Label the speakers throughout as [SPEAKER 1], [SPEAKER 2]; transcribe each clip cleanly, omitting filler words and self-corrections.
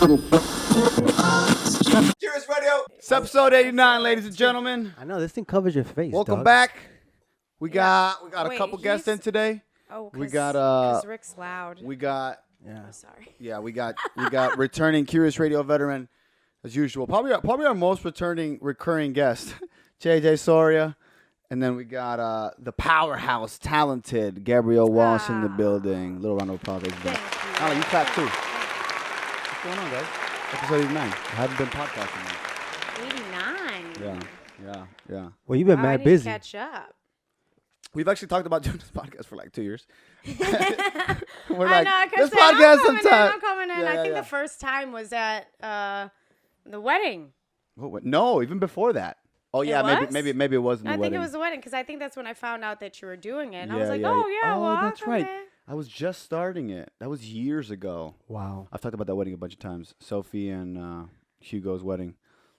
[SPEAKER 1] Curious Radio. It's episode 89, ladies and gentlemen.
[SPEAKER 2] I know this thing covers your face.
[SPEAKER 1] Welcome
[SPEAKER 2] dog.
[SPEAKER 1] back. We got
[SPEAKER 3] Wait,
[SPEAKER 1] a couple guests in today.
[SPEAKER 3] Oh,
[SPEAKER 1] we
[SPEAKER 3] because
[SPEAKER 1] got
[SPEAKER 3] Rick's loud.
[SPEAKER 1] we got
[SPEAKER 2] Yeah.
[SPEAKER 3] Sorry.
[SPEAKER 1] we got returning Curious Radio veteran as usual. Probably our most recurring guest, JJ Soria. And then we got the powerhouse, talented Gabrielle Walsh in the building. Little round of applause.
[SPEAKER 3] Thank you.
[SPEAKER 1] Oh, you clap too. What's going on, guys? Episode 89. I haven't been podcasting yet.
[SPEAKER 3] 89.
[SPEAKER 1] Yeah.
[SPEAKER 2] Well, you've been
[SPEAKER 3] I
[SPEAKER 2] mad
[SPEAKER 3] need
[SPEAKER 2] busy.
[SPEAKER 3] to catch up.
[SPEAKER 1] We've actually talked about doing this podcast for like 2 years. We're
[SPEAKER 3] I
[SPEAKER 1] like,
[SPEAKER 3] know,
[SPEAKER 1] this
[SPEAKER 3] because
[SPEAKER 1] podcast
[SPEAKER 3] I'm
[SPEAKER 1] sometime.
[SPEAKER 3] coming in. I think the first time was at the wedding.
[SPEAKER 1] What? No, even before that. Oh yeah,
[SPEAKER 3] was?
[SPEAKER 1] maybe it was in the
[SPEAKER 3] I
[SPEAKER 1] wedding.
[SPEAKER 3] think it was the wedding because I think that's when I found out that you were doing it. And I
[SPEAKER 1] Yeah,
[SPEAKER 3] was like,
[SPEAKER 1] yeah,
[SPEAKER 3] oh,
[SPEAKER 1] yeah.
[SPEAKER 3] yeah, well, I'll
[SPEAKER 1] that's
[SPEAKER 3] come
[SPEAKER 1] right.
[SPEAKER 3] in.
[SPEAKER 1] I was just starting it. That was years ago.
[SPEAKER 2] Wow.
[SPEAKER 1] I've talked about that wedding a bunch of times. Sophie and Hugo's wedding.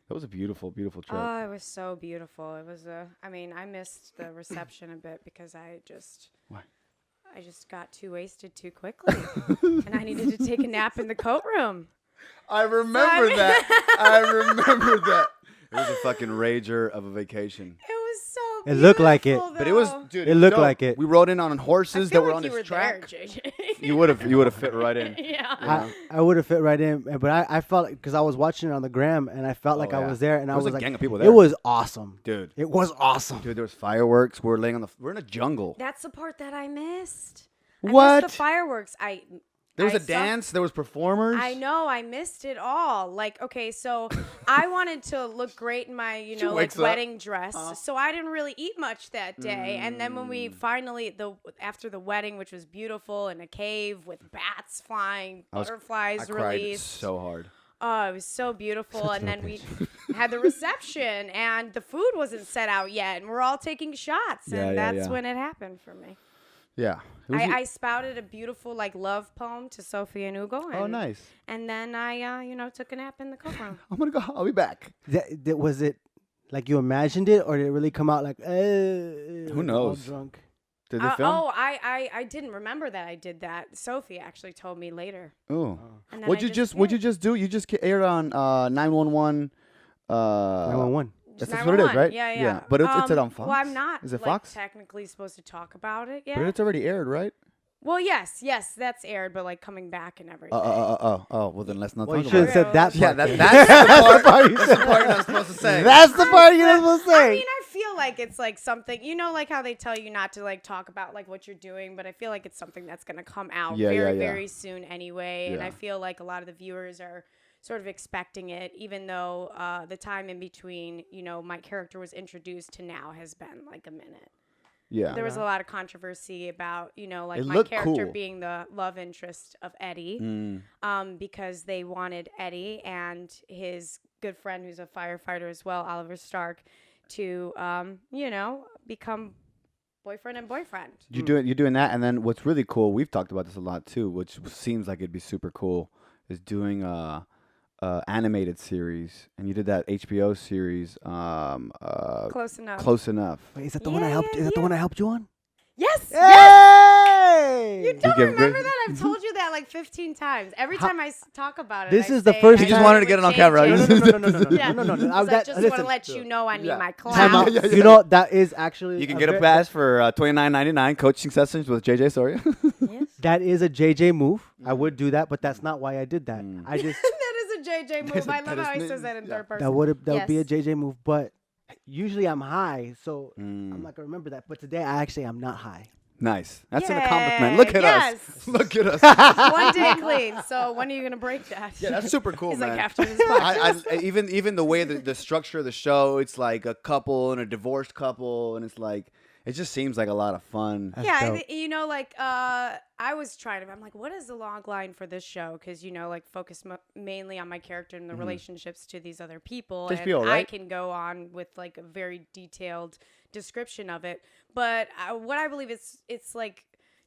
[SPEAKER 1] That was a beautiful, beautiful trip.
[SPEAKER 3] Oh, it was so beautiful. It was I missed the reception a bit because I just got too wasted too quickly. And I needed to take a nap in the coat room.
[SPEAKER 1] I remember that. I remember that. It was a fucking rager of a vacation.
[SPEAKER 3] It was so beautiful.
[SPEAKER 2] It looked like it.
[SPEAKER 1] But it was, dude.
[SPEAKER 2] It looked
[SPEAKER 1] dope.
[SPEAKER 2] like it.
[SPEAKER 1] We rode in on horses that
[SPEAKER 3] feel
[SPEAKER 1] were
[SPEAKER 3] like
[SPEAKER 1] on
[SPEAKER 3] you
[SPEAKER 1] this
[SPEAKER 3] were
[SPEAKER 1] track.
[SPEAKER 3] there, JJ.
[SPEAKER 1] You would have fit right in.
[SPEAKER 3] Yeah.
[SPEAKER 2] I would have fit right in, but I felt because I was watching it on the gram and I felt like I
[SPEAKER 1] yeah.
[SPEAKER 2] was there and
[SPEAKER 1] There
[SPEAKER 2] I
[SPEAKER 1] was
[SPEAKER 2] was
[SPEAKER 1] a
[SPEAKER 2] like,
[SPEAKER 1] gang of people there.
[SPEAKER 2] it was awesome,
[SPEAKER 1] Dude.
[SPEAKER 2] It was awesome.
[SPEAKER 1] Dude, there was fireworks. We're in a jungle.
[SPEAKER 3] That's the part that I missed. I
[SPEAKER 1] What?
[SPEAKER 3] missed the fireworks.
[SPEAKER 1] There was
[SPEAKER 3] I
[SPEAKER 1] a dance. There was performers.
[SPEAKER 3] I know. I missed it all. Like, okay, so I wanted to look great in my,
[SPEAKER 1] wakes up.
[SPEAKER 3] wedding dress. So I didn't really eat much that day. And then when we finally, after the wedding, which was beautiful in a cave with bats flying, butterflies
[SPEAKER 1] I cried
[SPEAKER 3] released.
[SPEAKER 1] so hard.
[SPEAKER 3] Oh, it was so beautiful. And then we had the reception, and the food wasn't set out yet, and we're all taking shots. And that's when it happened for me.
[SPEAKER 1] Yeah. It was
[SPEAKER 3] I spouted a beautiful love poem to Sophie and Hugo. And,
[SPEAKER 1] oh, nice.
[SPEAKER 3] And then I, took a nap in the coat room.
[SPEAKER 1] I'm gonna go. I'll be back.
[SPEAKER 2] Was it like you imagined it, or did it really come out like?
[SPEAKER 1] Who knows?
[SPEAKER 2] All drunk.
[SPEAKER 1] Did they film?
[SPEAKER 3] I didn't remember that I did that. Sophie actually told me later.
[SPEAKER 1] Oh.
[SPEAKER 3] And then
[SPEAKER 1] What'd you just do? You just aired on 911.
[SPEAKER 2] 911.
[SPEAKER 1] That's what it is, right?
[SPEAKER 3] Yeah.
[SPEAKER 1] But it's on Fox.
[SPEAKER 3] Well, I'm not.
[SPEAKER 1] Is it Fox?
[SPEAKER 3] Technically supposed to talk about it yet.
[SPEAKER 1] But it's already aired, right?
[SPEAKER 3] Well, yes, that's aired, but coming back and everything.
[SPEAKER 1] Oh. Well, then let's not
[SPEAKER 2] Well, you
[SPEAKER 1] talk
[SPEAKER 2] should
[SPEAKER 1] about
[SPEAKER 2] have
[SPEAKER 1] it.
[SPEAKER 2] said that.
[SPEAKER 1] Yeah,
[SPEAKER 2] part.
[SPEAKER 1] that's the part you're not supposed to say.
[SPEAKER 2] That's the part you're not supposed to say.
[SPEAKER 3] I mean, I feel like it's something, how they tell you not to talk about what you're doing, but I feel like it's something that's going to come out very soon anyway. And I feel like a lot of the viewers are sort of expecting it, even though the time in between, my character was introduced to now has been a minute.
[SPEAKER 1] Yeah.
[SPEAKER 3] There was a lot of controversy about, my
[SPEAKER 1] looked
[SPEAKER 3] character
[SPEAKER 1] cool.
[SPEAKER 3] being the love interest of Eddie, because they wanted Eddie and his good friend, who's a firefighter as well, Oliver Stark, to, become boyfriend and boyfriend.
[SPEAKER 1] You're doing that, and then what's really cool, we've talked about this a lot too, which seems like it'd be super cool, is doing a animated series, and you did that HBO series.
[SPEAKER 3] Close enough.
[SPEAKER 1] Close enough.
[SPEAKER 2] Wait, is that the one I helped? Is that the one I helped you on?
[SPEAKER 3] Yes.
[SPEAKER 2] Hey!
[SPEAKER 3] You don't
[SPEAKER 1] give
[SPEAKER 3] remember
[SPEAKER 1] Rick-
[SPEAKER 3] that? I've told you that 15 times. Every time I talk about it,
[SPEAKER 2] This
[SPEAKER 3] I
[SPEAKER 2] is the
[SPEAKER 3] say
[SPEAKER 2] first
[SPEAKER 1] He just
[SPEAKER 2] time-
[SPEAKER 1] wanted to get it on camera.
[SPEAKER 2] No.
[SPEAKER 3] Yeah.
[SPEAKER 2] No.
[SPEAKER 3] So I just want to let you know I need my
[SPEAKER 2] Time out.
[SPEAKER 3] clout.
[SPEAKER 2] You know that is actually.
[SPEAKER 1] You can get a pass for $29.99 coaching sessions with JJ Soria.
[SPEAKER 3] Yes.
[SPEAKER 2] That is a JJ move. I would do that, but that's not why I did that. I just
[SPEAKER 3] That is a JJ move. I love how he says that in third person.
[SPEAKER 2] that would be a
[SPEAKER 3] Yes.
[SPEAKER 2] JJ move, but usually I'm high, so I'm not gonna remember that. But today I actually am not high.
[SPEAKER 1] Nice. That's an
[SPEAKER 3] Yay.
[SPEAKER 1] accomplishment. Look at
[SPEAKER 3] Yes.
[SPEAKER 1] us. Look at us.
[SPEAKER 3] One day clean. So when are you gonna break that?
[SPEAKER 1] Yeah, that's super cool,
[SPEAKER 3] He's
[SPEAKER 1] man.
[SPEAKER 3] like after this podcast.
[SPEAKER 1] I even the way the structure of the show, it's like a couple and a divorced couple, and it's like it just seems like a lot of fun.
[SPEAKER 2] That's
[SPEAKER 3] Yeah,
[SPEAKER 2] dope.
[SPEAKER 3] I was trying to. I'm like, what is the log line for this show? Because focus mainly on my character and the relationships to these other people,
[SPEAKER 1] It's
[SPEAKER 3] and
[SPEAKER 1] HBO,
[SPEAKER 3] I
[SPEAKER 1] right?
[SPEAKER 3] can go on with a very detailed description of it. But what I believe it's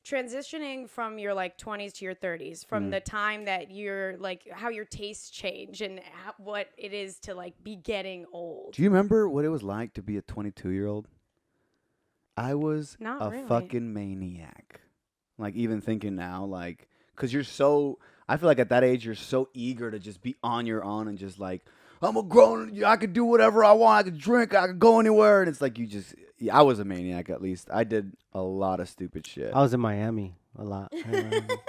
[SPEAKER 3] transitioning from your 20s to your 30s, from the time that you're how your tastes change and what it is to be getting old.
[SPEAKER 1] Do you remember what it was like to be a 22-year-old? I was
[SPEAKER 3] Not
[SPEAKER 1] a
[SPEAKER 3] really.
[SPEAKER 1] fucking maniac. Even thinking now, because you're so. I feel like at that age you're so eager to just be on your own and just like I'm a grown. I could do whatever I want. I could drink. I could go anywhere. And it's like you just. Yeah, I was a maniac at least. I did a lot of stupid shit.
[SPEAKER 2] I was in Miami a lot.
[SPEAKER 1] You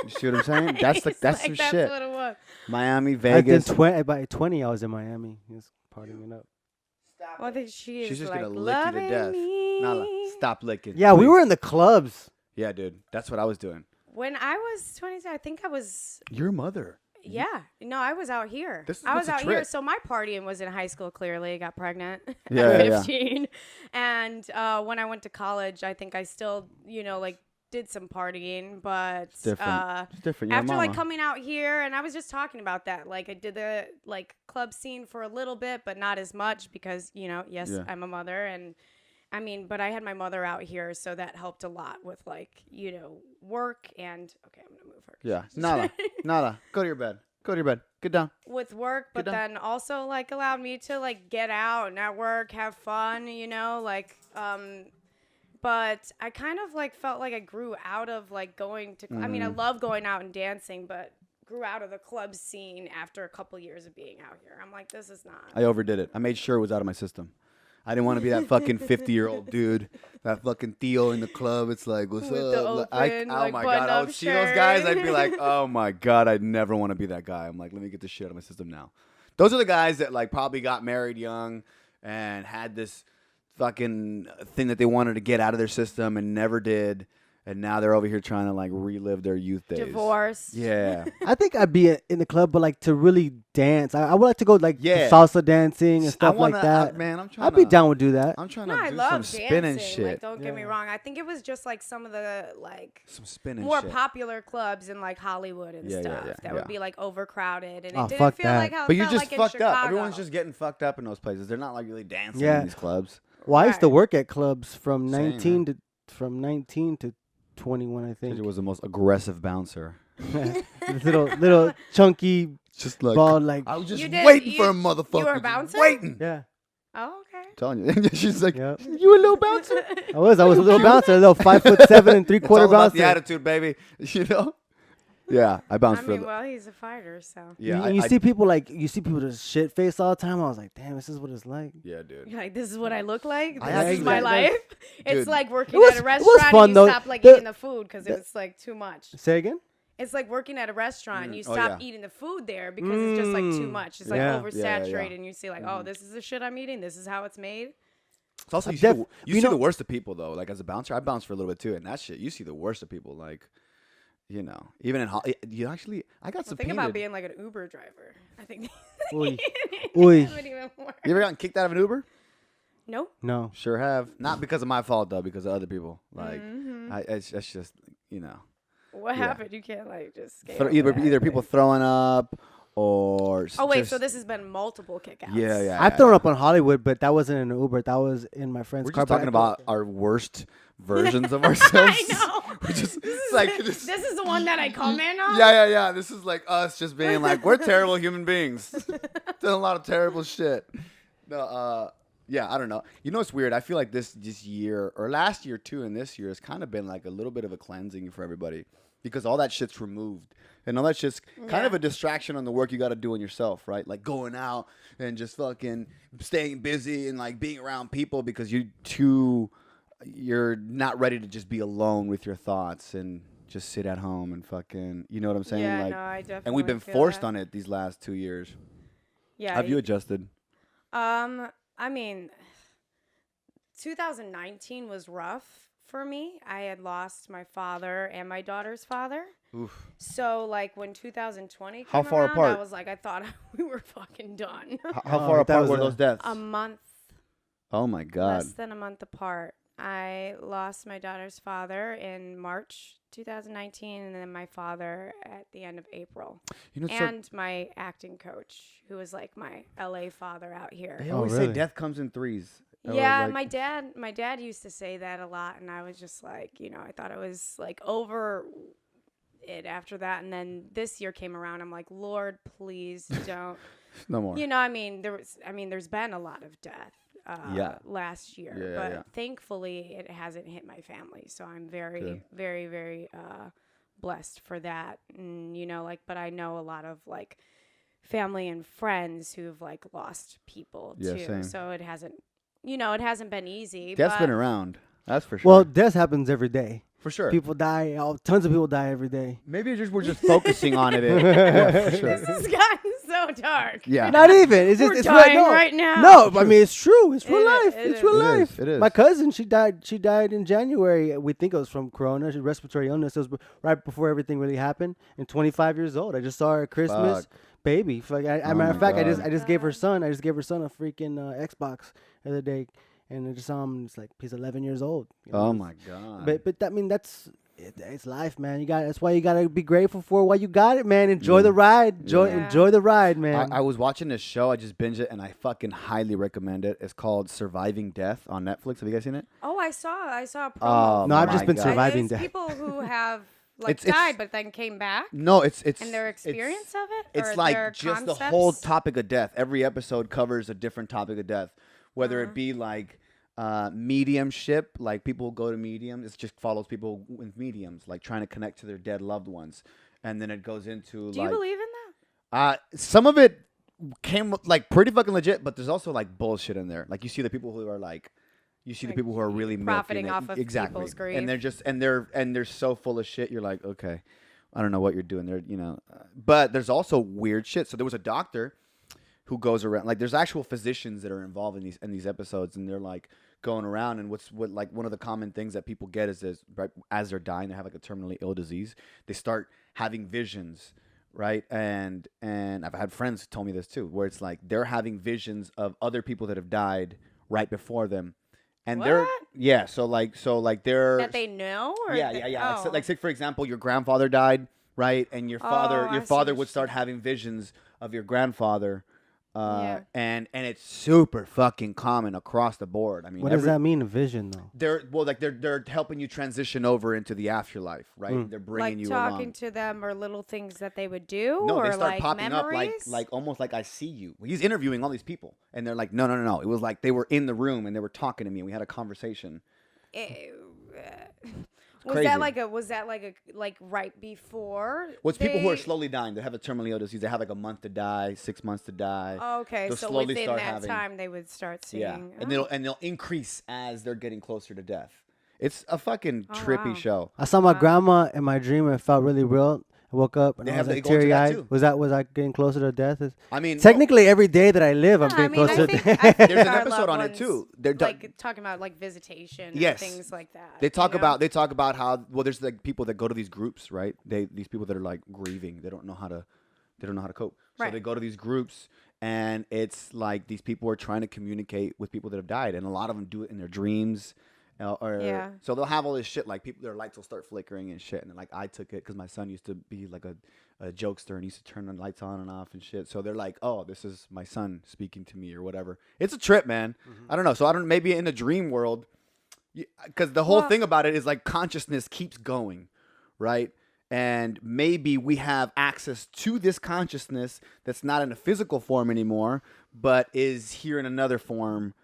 [SPEAKER 1] see what I'm saying? That's some
[SPEAKER 3] that's
[SPEAKER 1] shit.
[SPEAKER 3] What it was.
[SPEAKER 1] Miami, Vegas.
[SPEAKER 2] By 20, I was in Miami. Just partying it up.
[SPEAKER 3] Well, she is
[SPEAKER 1] She's just
[SPEAKER 3] like,
[SPEAKER 1] gonna lick you to death.
[SPEAKER 3] me.
[SPEAKER 1] Nala, stop licking.
[SPEAKER 2] Yeah, we
[SPEAKER 1] please.
[SPEAKER 2] were in the clubs.
[SPEAKER 1] Yeah, dude. That's what I was doing.
[SPEAKER 3] When I was 22, I think I was.
[SPEAKER 1] Your mother.
[SPEAKER 3] Yeah. No, I was out here. I
[SPEAKER 1] what's
[SPEAKER 3] was
[SPEAKER 1] the
[SPEAKER 3] out here.
[SPEAKER 1] trick?
[SPEAKER 3] So my partying was in high school, clearly. I got pregnant
[SPEAKER 1] Yeah,
[SPEAKER 3] at
[SPEAKER 1] yeah.
[SPEAKER 3] 15. And when I went to college, I think I still, like, did some partying. But
[SPEAKER 1] It's different. It's different. You're a
[SPEAKER 3] after,
[SPEAKER 1] mama.
[SPEAKER 3] like, coming out here, and I was just talking about that. Like, I did the, like, club scene for a little bit, but not as much because, yes,
[SPEAKER 1] Yeah.
[SPEAKER 3] I'm a mother. And, I mean, but I had my mother out here, so that helped a lot with, like, work and, okay, I'm going to move her.
[SPEAKER 1] Yeah. Nala. Go to your bed. Go to your bed. Get down.
[SPEAKER 3] With work, but then also like allowed me to like get out, network, have fun, but I kind of like felt like I grew out of like going to, I mean, I love going out and dancing, but grew out of the club scene after a couple years of being out here. I'm like, this is not.
[SPEAKER 1] I overdid it. I made sure it was out of my system. I didn't want to be that fucking 50-year-old dude, that fucking Theo in the club. It's like, what's
[SPEAKER 3] With
[SPEAKER 1] up?
[SPEAKER 3] the open,
[SPEAKER 1] oh
[SPEAKER 3] like,
[SPEAKER 1] my God. I
[SPEAKER 3] button-up
[SPEAKER 1] would see those guys. I'd be
[SPEAKER 3] shirt.
[SPEAKER 1] like, oh my God, I'd never want to be that guy. I'm like, let me get this shit out of my system now. Those are the guys that like probably got married young and had this fucking thing that they wanted to get out of their system and never did. And now they're over here trying to like relive their youth days.
[SPEAKER 3] Divorce.
[SPEAKER 1] Yeah.
[SPEAKER 2] I think I'd be in the club, but like to really dance. I would like to go like to
[SPEAKER 1] Yeah.
[SPEAKER 2] salsa dancing and stuff like that.
[SPEAKER 1] Man, I'm trying
[SPEAKER 2] I'd be down to do that.
[SPEAKER 1] I'm trying
[SPEAKER 3] No,
[SPEAKER 1] to
[SPEAKER 3] I
[SPEAKER 1] do
[SPEAKER 3] love
[SPEAKER 1] some
[SPEAKER 3] dancing.
[SPEAKER 1] spinning shit.
[SPEAKER 3] Like, don't get me wrong. I think it was just like some of the like
[SPEAKER 1] Some spinning
[SPEAKER 3] more
[SPEAKER 1] shit.
[SPEAKER 3] popular clubs in like Hollywood and stuff that would be like overcrowded, and
[SPEAKER 2] Oh,
[SPEAKER 3] it didn't
[SPEAKER 2] fuck
[SPEAKER 3] feel
[SPEAKER 2] that.
[SPEAKER 3] like how it
[SPEAKER 1] But you're
[SPEAKER 3] felt
[SPEAKER 1] just
[SPEAKER 3] like
[SPEAKER 1] fucked
[SPEAKER 3] in
[SPEAKER 1] up.
[SPEAKER 3] Chicago.
[SPEAKER 1] Everyone's just getting fucked up in those places. They're not like really dancing
[SPEAKER 2] Yeah.
[SPEAKER 1] in these clubs.
[SPEAKER 2] Well, I used to
[SPEAKER 3] Right.
[SPEAKER 2] work at clubs from
[SPEAKER 1] Same,
[SPEAKER 2] 19 to 21, I think.
[SPEAKER 1] It was the most aggressive bouncer.
[SPEAKER 2] This little chunky
[SPEAKER 1] Just like
[SPEAKER 2] bald, like
[SPEAKER 1] I was just
[SPEAKER 3] You did-
[SPEAKER 1] waiting
[SPEAKER 3] you-
[SPEAKER 1] for a motherfucker.
[SPEAKER 3] you were a
[SPEAKER 1] just
[SPEAKER 3] bouncer?
[SPEAKER 1] Waiting.
[SPEAKER 2] yeah.
[SPEAKER 3] Oh, okay.
[SPEAKER 1] Telling you. She's like,
[SPEAKER 2] Yep.
[SPEAKER 1] you a little bouncer?
[SPEAKER 2] I was a little bouncer, a little 5'7" and 3/4
[SPEAKER 1] It's all about
[SPEAKER 2] bouncer.
[SPEAKER 1] the attitude, baby. You know? Yeah, I bounced
[SPEAKER 3] I
[SPEAKER 1] for
[SPEAKER 3] mean,
[SPEAKER 1] the.
[SPEAKER 3] well, he's a fighter, so.
[SPEAKER 1] Yeah,
[SPEAKER 2] you see people just shit face all the time. I was like, damn, this is what it's like.
[SPEAKER 1] Yeah, dude.
[SPEAKER 3] You're like, this is what I look like.
[SPEAKER 1] I
[SPEAKER 3] This is my
[SPEAKER 2] actually-
[SPEAKER 3] life. It's
[SPEAKER 1] Dude.
[SPEAKER 3] like working
[SPEAKER 2] It was-
[SPEAKER 3] at a
[SPEAKER 2] it was
[SPEAKER 3] restaurant
[SPEAKER 2] fun,
[SPEAKER 3] and you
[SPEAKER 2] though.
[SPEAKER 3] stop like
[SPEAKER 2] The-
[SPEAKER 3] eating the food because it was like too much.
[SPEAKER 2] Say again?
[SPEAKER 3] It's like working at a restaurant and you
[SPEAKER 1] Oh,
[SPEAKER 3] stop
[SPEAKER 1] yeah.
[SPEAKER 3] eating the food there because it's just like too much. It's like
[SPEAKER 2] Yeah.
[SPEAKER 3] oversaturated, and you see like, oh, this is the shit I'm eating. This is how it's made.
[SPEAKER 1] It's also you,
[SPEAKER 2] def-
[SPEAKER 1] see,
[SPEAKER 2] you
[SPEAKER 1] see
[SPEAKER 2] know-
[SPEAKER 1] the worst of people though. Like as a bouncer, I bounced for a little bit too, and that shit you see the worst of people. Like, even in you actually, I got
[SPEAKER 3] Well,
[SPEAKER 1] some.
[SPEAKER 3] think about being like an Uber driver. I think.
[SPEAKER 2] Oy.
[SPEAKER 3] That
[SPEAKER 2] Oy.
[SPEAKER 3] would even worse.
[SPEAKER 1] You ever gotten kicked out of an Uber?
[SPEAKER 3] Nope.
[SPEAKER 2] No.
[SPEAKER 1] Sure have. Not because of my fault though, because of other people. Like,
[SPEAKER 3] Mm-hmm.
[SPEAKER 1] it's just
[SPEAKER 3] What
[SPEAKER 1] Yeah.
[SPEAKER 3] happened? You can't like just skate
[SPEAKER 1] Thro-
[SPEAKER 3] over
[SPEAKER 1] either
[SPEAKER 3] that,
[SPEAKER 1] either
[SPEAKER 3] right?
[SPEAKER 1] people throwing up or.
[SPEAKER 3] Oh wait,
[SPEAKER 1] just,
[SPEAKER 3] so this has been multiple kickouts.
[SPEAKER 1] Yeah.
[SPEAKER 2] I've thrown up on Hollywood, but that wasn't in an Uber. That was in my friend's
[SPEAKER 1] We're
[SPEAKER 2] car.
[SPEAKER 1] just
[SPEAKER 2] but
[SPEAKER 1] talking
[SPEAKER 2] I-
[SPEAKER 1] about our worst versions of ourselves.
[SPEAKER 3] I know.
[SPEAKER 1] We're just,
[SPEAKER 3] This
[SPEAKER 1] it's
[SPEAKER 3] is
[SPEAKER 1] like
[SPEAKER 3] this is the one that I come in on.
[SPEAKER 1] yeah. This is like us just being like we're terrible human beings, doing a lot of terrible shit. No, yeah, I don't know. You know what's weird? I feel like this year or last year too, and this year has kind of been like a little bit of a cleansing for everybody because all that shit's removed. And all that shit's kind of a distraction on the work you got to do on yourself, right? Like going out and just fucking staying busy and like being around people because you're not ready to just be alone with your thoughts and just sit at home and fucking, you know what I'm saying?
[SPEAKER 3] Yeah,
[SPEAKER 1] like,
[SPEAKER 3] no, I definitely.
[SPEAKER 1] and we've been
[SPEAKER 3] feel
[SPEAKER 1] forced
[SPEAKER 3] that.
[SPEAKER 1] on it these last 2 years.
[SPEAKER 3] Yeah.
[SPEAKER 1] Have you adjusted?
[SPEAKER 3] I mean, 2019 was rough for me. I had lost my father and my daughter's father.
[SPEAKER 1] Oof.
[SPEAKER 3] So, like, when 2020
[SPEAKER 1] How
[SPEAKER 3] came
[SPEAKER 1] far
[SPEAKER 3] around,
[SPEAKER 1] apart?
[SPEAKER 3] I was like, I thought we were fucking done.
[SPEAKER 1] How
[SPEAKER 2] Oh,
[SPEAKER 1] far
[SPEAKER 2] that
[SPEAKER 1] apart
[SPEAKER 2] was
[SPEAKER 1] were
[SPEAKER 2] a-
[SPEAKER 1] those deaths?
[SPEAKER 3] A month,
[SPEAKER 1] Oh my God.
[SPEAKER 3] less than a month apart. I lost my daughter's father in March 2019, and then my father at the end of April.
[SPEAKER 1] You know,
[SPEAKER 3] And my acting coach, who was like my LA father out here.
[SPEAKER 1] they
[SPEAKER 2] Oh,
[SPEAKER 1] always say
[SPEAKER 2] really?
[SPEAKER 1] death comes in threes. Or
[SPEAKER 3] Yeah,
[SPEAKER 1] like-
[SPEAKER 3] my dad used to say that a lot, and I was just like, I thought it was like over it after that, and then this year came around. I'm like, Lord, please don't.
[SPEAKER 1] no more.
[SPEAKER 3] There's been a lot of death last year, but thankfully it hasn't hit my family, so I'm very,
[SPEAKER 1] Good.
[SPEAKER 3] very, very blessed for that. And, you know, like, but I know a lot of like family and friends who've like lost people too.
[SPEAKER 1] Same.
[SPEAKER 3] So it hasn't, you know, it hasn't been easy.
[SPEAKER 1] Death's
[SPEAKER 3] but
[SPEAKER 1] been around. That's for sure.
[SPEAKER 2] Well, death happens every day.
[SPEAKER 1] For sure.
[SPEAKER 2] People die. Tons of people die every day.
[SPEAKER 1] Maybe we're just focusing on it. Yeah, for sure.
[SPEAKER 3] This has gotten so dark.
[SPEAKER 1] Yeah.
[SPEAKER 2] Not even. It's just
[SPEAKER 3] We're
[SPEAKER 2] it's
[SPEAKER 3] dying
[SPEAKER 2] real,
[SPEAKER 3] right now.
[SPEAKER 2] No, I mean it's true. It's real life.
[SPEAKER 3] It
[SPEAKER 2] It's real life.
[SPEAKER 1] It is.
[SPEAKER 2] My cousin, she died. She died in January. We think it was from corona. She had respiratory illness. It was right before everything really happened. And 25 years old. I just saw her at Christmas.
[SPEAKER 1] Fuck.
[SPEAKER 2] Baby. Matter of fact, I just gave her son. I just gave her son a freaking Xbox the other day, and I just saw him. It's like he's 11 years old. You know?
[SPEAKER 1] Oh my God.
[SPEAKER 2] But I mean that's. It's life, man. That's why you gotta be grateful for while you got it, man. Enjoy the ride. Enjoy the ride, man.
[SPEAKER 1] I was watching this show. I just binged it, and I fucking highly recommend it. It's called Surviving Death on Netflix. Have you guys seen it?
[SPEAKER 3] Oh, I saw a promo.
[SPEAKER 1] Oh,
[SPEAKER 2] No, I've
[SPEAKER 1] my
[SPEAKER 2] just been
[SPEAKER 1] God.
[SPEAKER 2] surviving
[SPEAKER 3] There's
[SPEAKER 2] death.
[SPEAKER 3] people who have like
[SPEAKER 1] It's-
[SPEAKER 3] died but then came back.
[SPEAKER 1] No, it's
[SPEAKER 3] And their experience of it?
[SPEAKER 1] It's
[SPEAKER 3] Or
[SPEAKER 1] like
[SPEAKER 3] their
[SPEAKER 1] just the whole
[SPEAKER 3] concepts?
[SPEAKER 1] topic of death. Every episode covers a different topic of death, whether it be like mediumship, like people who go to mediums. It just follows people with mediums, like trying to connect to their dead loved ones, and then it goes into
[SPEAKER 3] Do
[SPEAKER 1] like
[SPEAKER 3] you believe in that?
[SPEAKER 1] some of it came like pretty fucking legit, but there's also like bullshit in there. Like you see the people who are like. You see the
[SPEAKER 3] Like,
[SPEAKER 1] people who are really
[SPEAKER 3] profiting
[SPEAKER 1] milking
[SPEAKER 3] off of
[SPEAKER 1] exactly,
[SPEAKER 3] people's grief.
[SPEAKER 1] and they're just and they're so full of shit. You're like, okay, I don't know what you're doing there, you know. But there's also weird shit. So there was a doctor who goes around, like there's actual physicians that are involved in these episodes, and they're like going around, and what like one of the common things that people get is right as they're dying, they have like a terminally ill disease, they start having visions. Right, and I've had friends who told me this too, where it's like they're having visions of other people that have died right before them. And they're
[SPEAKER 3] What?
[SPEAKER 1] so like they're
[SPEAKER 3] That they know? Or
[SPEAKER 1] yeah.
[SPEAKER 3] Oh.
[SPEAKER 1] Like say for example, your grandfather died, right? And your father
[SPEAKER 3] I see
[SPEAKER 1] father
[SPEAKER 3] what
[SPEAKER 1] would
[SPEAKER 3] you
[SPEAKER 1] start
[SPEAKER 3] mean.
[SPEAKER 1] having visions of your grandfather,
[SPEAKER 3] Yeah.
[SPEAKER 1] and it's super fucking common across the board. I mean,
[SPEAKER 2] What does that mean? A vision, though.
[SPEAKER 1] They're helping you transition over into the afterlife, right? They're bringing
[SPEAKER 3] Like
[SPEAKER 1] you
[SPEAKER 3] talking
[SPEAKER 1] along.
[SPEAKER 3] to them or little things that they would do?
[SPEAKER 1] No,
[SPEAKER 3] or
[SPEAKER 1] they start
[SPEAKER 3] like
[SPEAKER 1] popping
[SPEAKER 3] memories?
[SPEAKER 1] up like almost like I see you. He's interviewing all these people, and they're like, no. It was like they were in the room and they were talking to me, and we had a conversation.
[SPEAKER 3] Was
[SPEAKER 1] crazy.
[SPEAKER 3] that like right before?
[SPEAKER 1] Well, it's people who are
[SPEAKER 3] they-
[SPEAKER 1] slowly dying. They have a terminally ill disease. They have like a month to die, 6 months to die.
[SPEAKER 3] Oh, okay,
[SPEAKER 1] They'll
[SPEAKER 3] so
[SPEAKER 1] slowly
[SPEAKER 3] within
[SPEAKER 1] start
[SPEAKER 3] that
[SPEAKER 1] having-
[SPEAKER 3] time they would start seeing.
[SPEAKER 1] Yeah, and
[SPEAKER 3] oh.
[SPEAKER 1] they'll increase as they're getting closer to death. It's a fucking trippy
[SPEAKER 3] wow.
[SPEAKER 1] show.
[SPEAKER 2] I saw my grandma in my dream and it felt really real. I woke up and
[SPEAKER 1] They
[SPEAKER 2] I
[SPEAKER 1] have-
[SPEAKER 2] was
[SPEAKER 1] they
[SPEAKER 2] like
[SPEAKER 1] go into that
[SPEAKER 2] teary-eyed.
[SPEAKER 1] too.
[SPEAKER 2] Was I getting closer to death?
[SPEAKER 1] I mean,
[SPEAKER 2] Technically, every day that I live, I'm
[SPEAKER 3] Yeah,
[SPEAKER 2] getting closer to death.
[SPEAKER 3] I think
[SPEAKER 1] There's an
[SPEAKER 3] our
[SPEAKER 1] episode
[SPEAKER 3] loved
[SPEAKER 1] on it
[SPEAKER 3] ones,
[SPEAKER 1] too. They're
[SPEAKER 3] like talking about like visitation
[SPEAKER 1] Yes.
[SPEAKER 3] and things like that.
[SPEAKER 1] They talk
[SPEAKER 3] you know?
[SPEAKER 1] about how there's like people that go to these groups, right? These people that are like grieving. They don't know how to cope. So
[SPEAKER 3] Right.
[SPEAKER 1] they go to these groups, and it's like these people are trying to communicate with people that have died, and a lot of them do it in their dreams.
[SPEAKER 3] Yeah.
[SPEAKER 1] So they'll have all this shit, like their lights will start flickering and shit, and like I took it because my son used to be like a jokester and used to turn the lights on and off and shit. So they're like, oh, this is my son speaking to me or whatever. It's a trip, man. I don't know. So maybe in the dream world, because the whole thing about it is like consciousness keeps going, right? And maybe we have access to this consciousness that's not in a physical form anymore, but is here in another form,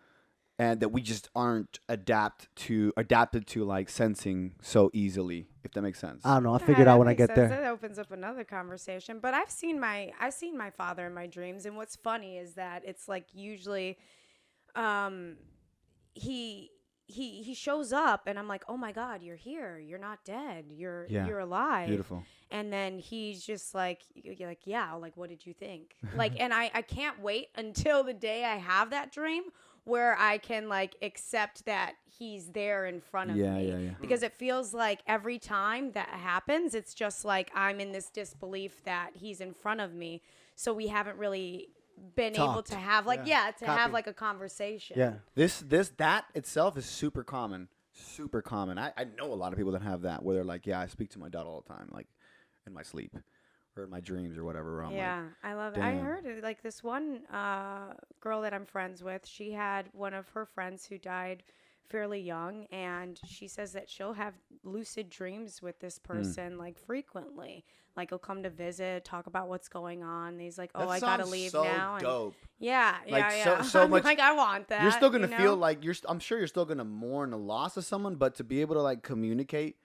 [SPEAKER 1] and that we just aren't adapted to like sensing so easily, if that makes sense.
[SPEAKER 2] I don't know. I'll
[SPEAKER 3] Yeah,
[SPEAKER 2] figure it
[SPEAKER 3] that
[SPEAKER 2] out when I
[SPEAKER 3] makes
[SPEAKER 2] get
[SPEAKER 3] sense.
[SPEAKER 2] there.
[SPEAKER 3] That opens up another conversation. But I've seen my father in my dreams, and what's funny is that it's like usually, he shows up, and I'm like, oh my God, you're here. You're not dead. You're alive.
[SPEAKER 1] Beautiful.
[SPEAKER 3] And then he's just like, you're like, yeah, like, what did you think? Like, and I can't wait until the day I have that dream where I can like accept that he's there in front of me.
[SPEAKER 1] Yeah.
[SPEAKER 3] Because it feels like every time that happens, it's just like I'm in this disbelief that he's in front of me. So we haven't really been able
[SPEAKER 2] Talked.
[SPEAKER 3] to have like, have
[SPEAKER 1] Copy.
[SPEAKER 3] like a conversation.
[SPEAKER 2] Yeah.
[SPEAKER 1] That itself is super common. Super common. I know a lot of people that have that, where they're like, yeah, I speak to my dad all the time, like in my sleep or in my dreams or whatever. Where I'm
[SPEAKER 3] Yeah, I love it. I
[SPEAKER 1] damn.
[SPEAKER 3] heard it. Like this one girl that I'm friends with, she had one of her friends who died fairly young, and she says that she'll have lucid dreams with this person like frequently. Like he'll come to visit, talk about what's going on. And he's like, "Oh,
[SPEAKER 1] That
[SPEAKER 3] I gotta
[SPEAKER 1] sounds
[SPEAKER 3] leave
[SPEAKER 1] so
[SPEAKER 3] now." And
[SPEAKER 1] dope.
[SPEAKER 3] yeah,
[SPEAKER 1] Like,
[SPEAKER 3] yeah.
[SPEAKER 1] so
[SPEAKER 3] I'm
[SPEAKER 1] much-
[SPEAKER 3] like, I want that.
[SPEAKER 1] You're still gonna
[SPEAKER 3] you know?
[SPEAKER 1] feel like I'm sure you're still gonna mourn the loss of someone, but to be able to like communicate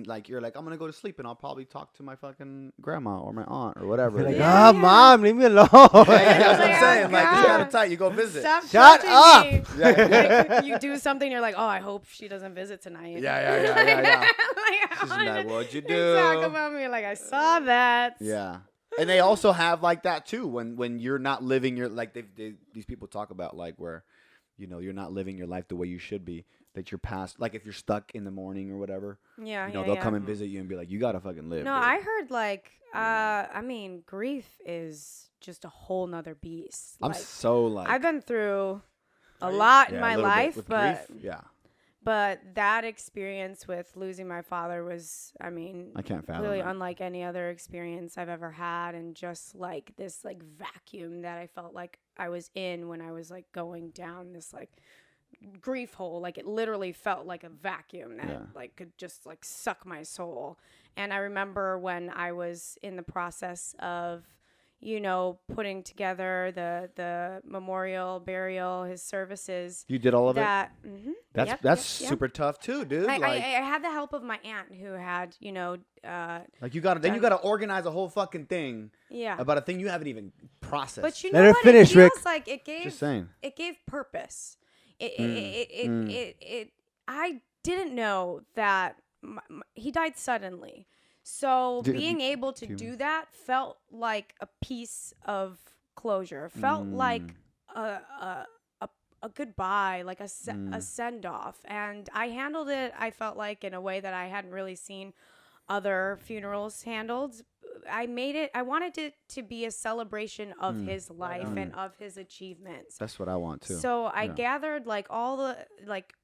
[SPEAKER 1] like you're like, I'm gonna go to sleep and I'll probably talk to my fucking grandma or my aunt or whatever.
[SPEAKER 2] Like,
[SPEAKER 3] Yeah.
[SPEAKER 2] mom, leave me alone.
[SPEAKER 1] That's what I'm
[SPEAKER 3] Like,
[SPEAKER 1] saying.
[SPEAKER 3] oh,
[SPEAKER 1] Like, it's kind
[SPEAKER 3] God.
[SPEAKER 1] of tight. You go visit.
[SPEAKER 3] Stop
[SPEAKER 2] Shut
[SPEAKER 3] judging
[SPEAKER 2] up.
[SPEAKER 3] me. Like, you do something, you're like, oh, I hope she doesn't visit tonight.
[SPEAKER 1] Yeah.
[SPEAKER 3] Like,
[SPEAKER 1] She's like, what'd you
[SPEAKER 3] They
[SPEAKER 1] do?
[SPEAKER 3] talk about me like, I saw that.
[SPEAKER 1] Yeah. And they also have like that too when you're not living your like these people talk about like where you're not living your life the way you should be, that you're past, like if you're stuck in the morning or whatever,
[SPEAKER 3] Yeah,
[SPEAKER 1] they'll come and visit you and be like, you gotta fucking live.
[SPEAKER 3] No,
[SPEAKER 1] dude.
[SPEAKER 3] I heard like I mean, grief is just a whole nother beast.
[SPEAKER 1] I'm
[SPEAKER 3] Like,
[SPEAKER 1] so like
[SPEAKER 3] I've been through a lot in
[SPEAKER 1] yeah,
[SPEAKER 3] my
[SPEAKER 1] a little bit
[SPEAKER 3] life,
[SPEAKER 1] with
[SPEAKER 3] but
[SPEAKER 1] grief. Yeah,
[SPEAKER 3] but that experience with losing my father was, I mean,
[SPEAKER 1] I can't fathom
[SPEAKER 3] really
[SPEAKER 1] that.
[SPEAKER 3] unlike any other experience I've ever had, and just like this like vacuum that I felt like I was in when I was like going down this like grief hole. Like it literally felt like a vacuum that like could just like suck my soul. And I remember when I was in the process of putting together the memorial, burial, his services.
[SPEAKER 1] You did all of it.
[SPEAKER 3] That's
[SPEAKER 1] That's super tough too, dude.
[SPEAKER 3] I had the help of my aunt who had,
[SPEAKER 1] like you gotta organize a whole fucking thing.
[SPEAKER 3] Yeah.
[SPEAKER 1] About a thing you haven't even processed.
[SPEAKER 3] But you
[SPEAKER 2] Let
[SPEAKER 3] know
[SPEAKER 2] her
[SPEAKER 3] what?
[SPEAKER 2] finish,
[SPEAKER 3] It feels
[SPEAKER 2] Rick.
[SPEAKER 3] like it gave.
[SPEAKER 1] Just saying.
[SPEAKER 3] It gave purpose. I didn't know that he died suddenly. So being able to do that felt like a piece of closure. Felt like a goodbye, like a send off. And I handled it, I felt like, in a way that I hadn't really seen other funerals handled. I wanted it to be a celebration of his life and of his achievements.
[SPEAKER 1] That's what I want too.
[SPEAKER 3] So I gathered like all the like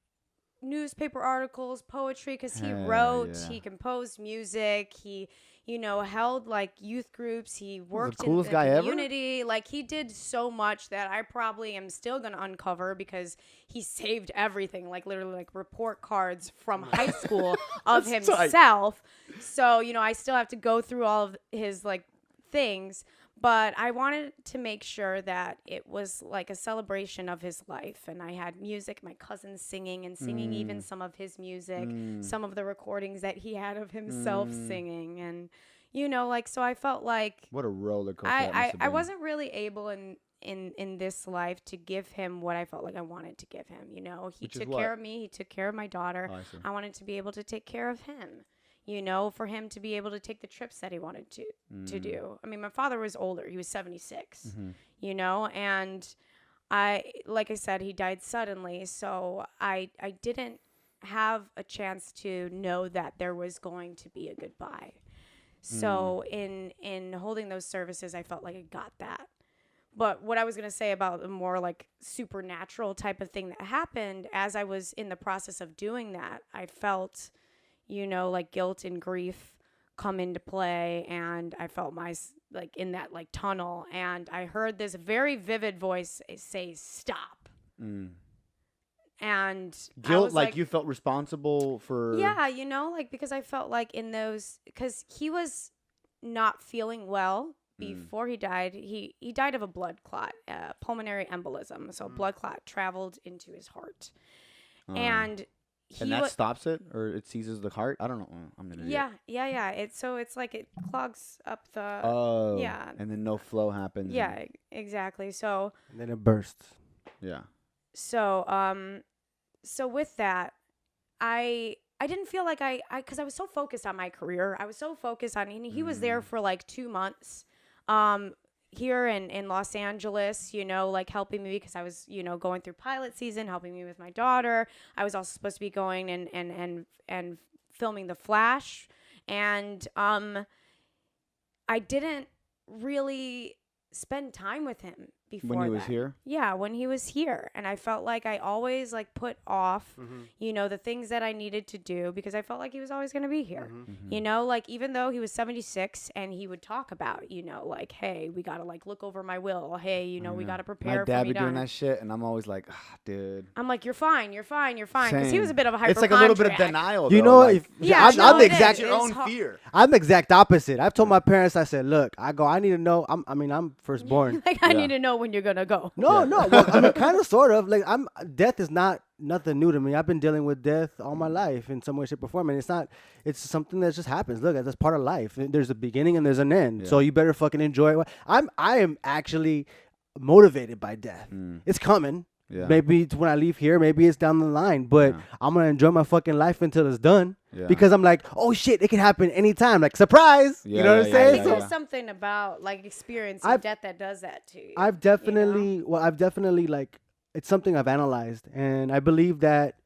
[SPEAKER 3] newspaper articles, poetry, because he wrote, he composed music, he held like youth groups, he worked in the community. Like he did so much that I probably am still gonna uncover, because he saved everything, like literally like report cards from high school of himself. So I still have to go through all of his like things. But I wanted to make sure that it was like a celebration of his life. And I had music, my cousins singing even some of his music, some of the recordings that he had of himself singing. And, so I felt like...
[SPEAKER 1] What a roller coaster that must have
[SPEAKER 3] I
[SPEAKER 1] been.
[SPEAKER 3] wasn't really able in this life to give him what I felt like I wanted to give him. He took care of me. He took care of my daughter.
[SPEAKER 1] Oh, I see.
[SPEAKER 3] I wanted to be able to take care of him. For him to be able to take the trips that he wanted to do. I mean, my father was older. He was 76, and like I said, he died suddenly. So I didn't have a chance to know that there was going to be a goodbye. So in holding those services, I felt like I got that. But what I was going to say about a more like supernatural type of thing that happened as I was in the process of doing that, I felt... like guilt and grief come into play, and I felt like in that like tunnel, and I heard this very vivid voice say, "Stop." And
[SPEAKER 1] guilt, like you felt responsible for.
[SPEAKER 3] Yeah, like because I felt like because he was not feeling well before he died. He died of a blood clot, pulmonary embolism. So blood clot traveled into his heart, and that
[SPEAKER 1] stops it, or it seizes the heart? I don't know. I'm an idiot.
[SPEAKER 3] Yeah. It's like it clogs up the.
[SPEAKER 1] Oh.
[SPEAKER 3] Yeah.
[SPEAKER 1] And then no flow happens.
[SPEAKER 3] Yeah, exactly. So.
[SPEAKER 2] And then it bursts.
[SPEAKER 1] Yeah.
[SPEAKER 3] So with that, I didn't feel like because I was so focused on my career. I was so focused on, and he was there for like 2 months. Here in Los Angeles, like helping me because I was, going through pilot season, helping me with my daughter. I was also supposed to be going and filming The Flash. And I didn't really spend time with him before
[SPEAKER 1] when he was here.
[SPEAKER 3] Yeah, when he was here. And I felt like I always like put off, the things that I needed to do because I felt like he was always going to be here. Like even though he was 76 and he would talk about, like, hey, we got to like look over my will. Hey, we got to prepare
[SPEAKER 1] my dad
[SPEAKER 3] for me
[SPEAKER 1] be doing that shit, and I'm always like, dude.
[SPEAKER 3] I'm like, you're fine. Because he was a bit of a hypochondriac.
[SPEAKER 1] It's like a little bit of denial.
[SPEAKER 2] You
[SPEAKER 1] though,
[SPEAKER 2] know,
[SPEAKER 1] like,
[SPEAKER 2] I'm the exact.
[SPEAKER 1] It's your own fear.
[SPEAKER 2] I'm the exact opposite. I've told my parents, I said, look, I need to know. I'm firstborn.
[SPEAKER 3] Like I need to know when you're gonna go.
[SPEAKER 2] No. Well, I mean, kind of, sort of. Like, death is not nothing new to me. I've been dealing with death all my life in some way, shape, or form, and it's something that just happens. Look, that's part of life. There's a beginning and there's an end. So you better fucking enjoy it. I am actually motivated by death. It's coming. Yeah. Maybe it's when I leave here, maybe it's down the line, but I'm gonna enjoy my fucking life until it's done. Yeah. Because I'm like, oh shit, it can happen anytime. Like, surprise. You know what I'm saying?
[SPEAKER 3] I think there's something about like experiencing death that does that to you.
[SPEAKER 2] I've definitely like, it's something I've analyzed, and I believe that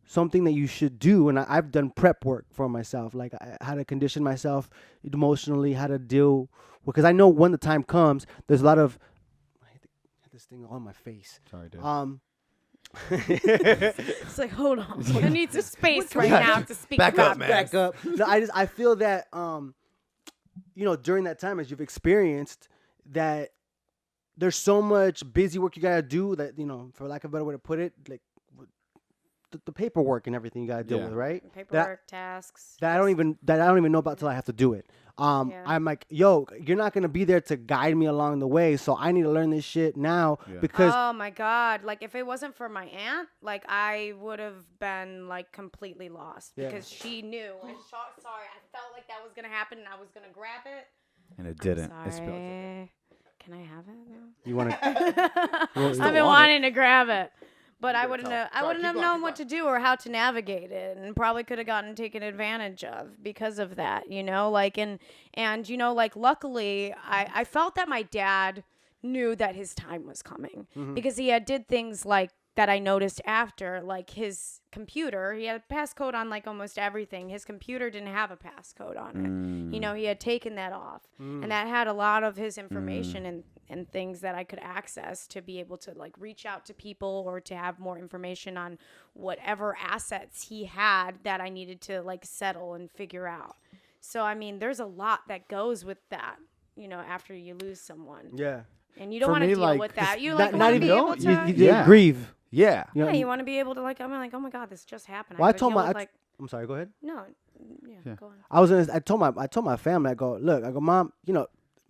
[SPEAKER 2] something that you should do, and I've done prep work for myself, like how to condition myself emotionally, how to deal, because I know when the time comes, there's a lot of, this thing on my face.
[SPEAKER 1] Sorry, dude.
[SPEAKER 3] It's like, hold on, I need some space right now to speak.
[SPEAKER 1] Back up, man.
[SPEAKER 2] Back up. No, I feel that during that time, as you've experienced, that there's so much busy work you gotta do that, for lack of a better way to put it, like the paperwork and everything you gotta deal with, right?
[SPEAKER 3] Paperwork, tasks.
[SPEAKER 2] That I don't even know about till I have to do it. I'm like, yo, you're not gonna be there to guide me along the way, so I need to learn this shit now because.
[SPEAKER 3] Oh my god! Like, if it wasn't for my aunt, like, I would have been like completely lost because she knew. I'm sorry, I felt like that was gonna happen, and I was gonna grab it,
[SPEAKER 1] and it didn't.
[SPEAKER 3] Sorry. Can I have it now?
[SPEAKER 2] You want to?
[SPEAKER 3] I've been wanting to grab it. But I wouldn't have known what to do or how to navigate it, and probably could have gotten taken advantage of because of that, like, and like, luckily I felt that my dad knew that his time was coming because he did things like that I noticed after, like his computer, he had a passcode on like almost everything. His computer didn't have a passcode on it. He had taken that off, and that had a lot of his information and things that I could access to be able to like reach out to people or to have more information on whatever assets he had that I needed to like settle and figure out. So, I mean, there's a lot that goes with that, after you lose someone.
[SPEAKER 2] Yeah.
[SPEAKER 3] And you don't want to deal with that. You like
[SPEAKER 2] not
[SPEAKER 3] even able to
[SPEAKER 2] you grieve.
[SPEAKER 1] Yeah.
[SPEAKER 3] You want to be able to like, I'm like, oh my god, this just happened.
[SPEAKER 2] Well, I'm sorry. Go ahead.
[SPEAKER 3] No. Yeah. Go
[SPEAKER 2] on. I told my family. I go, look. I go, Mom.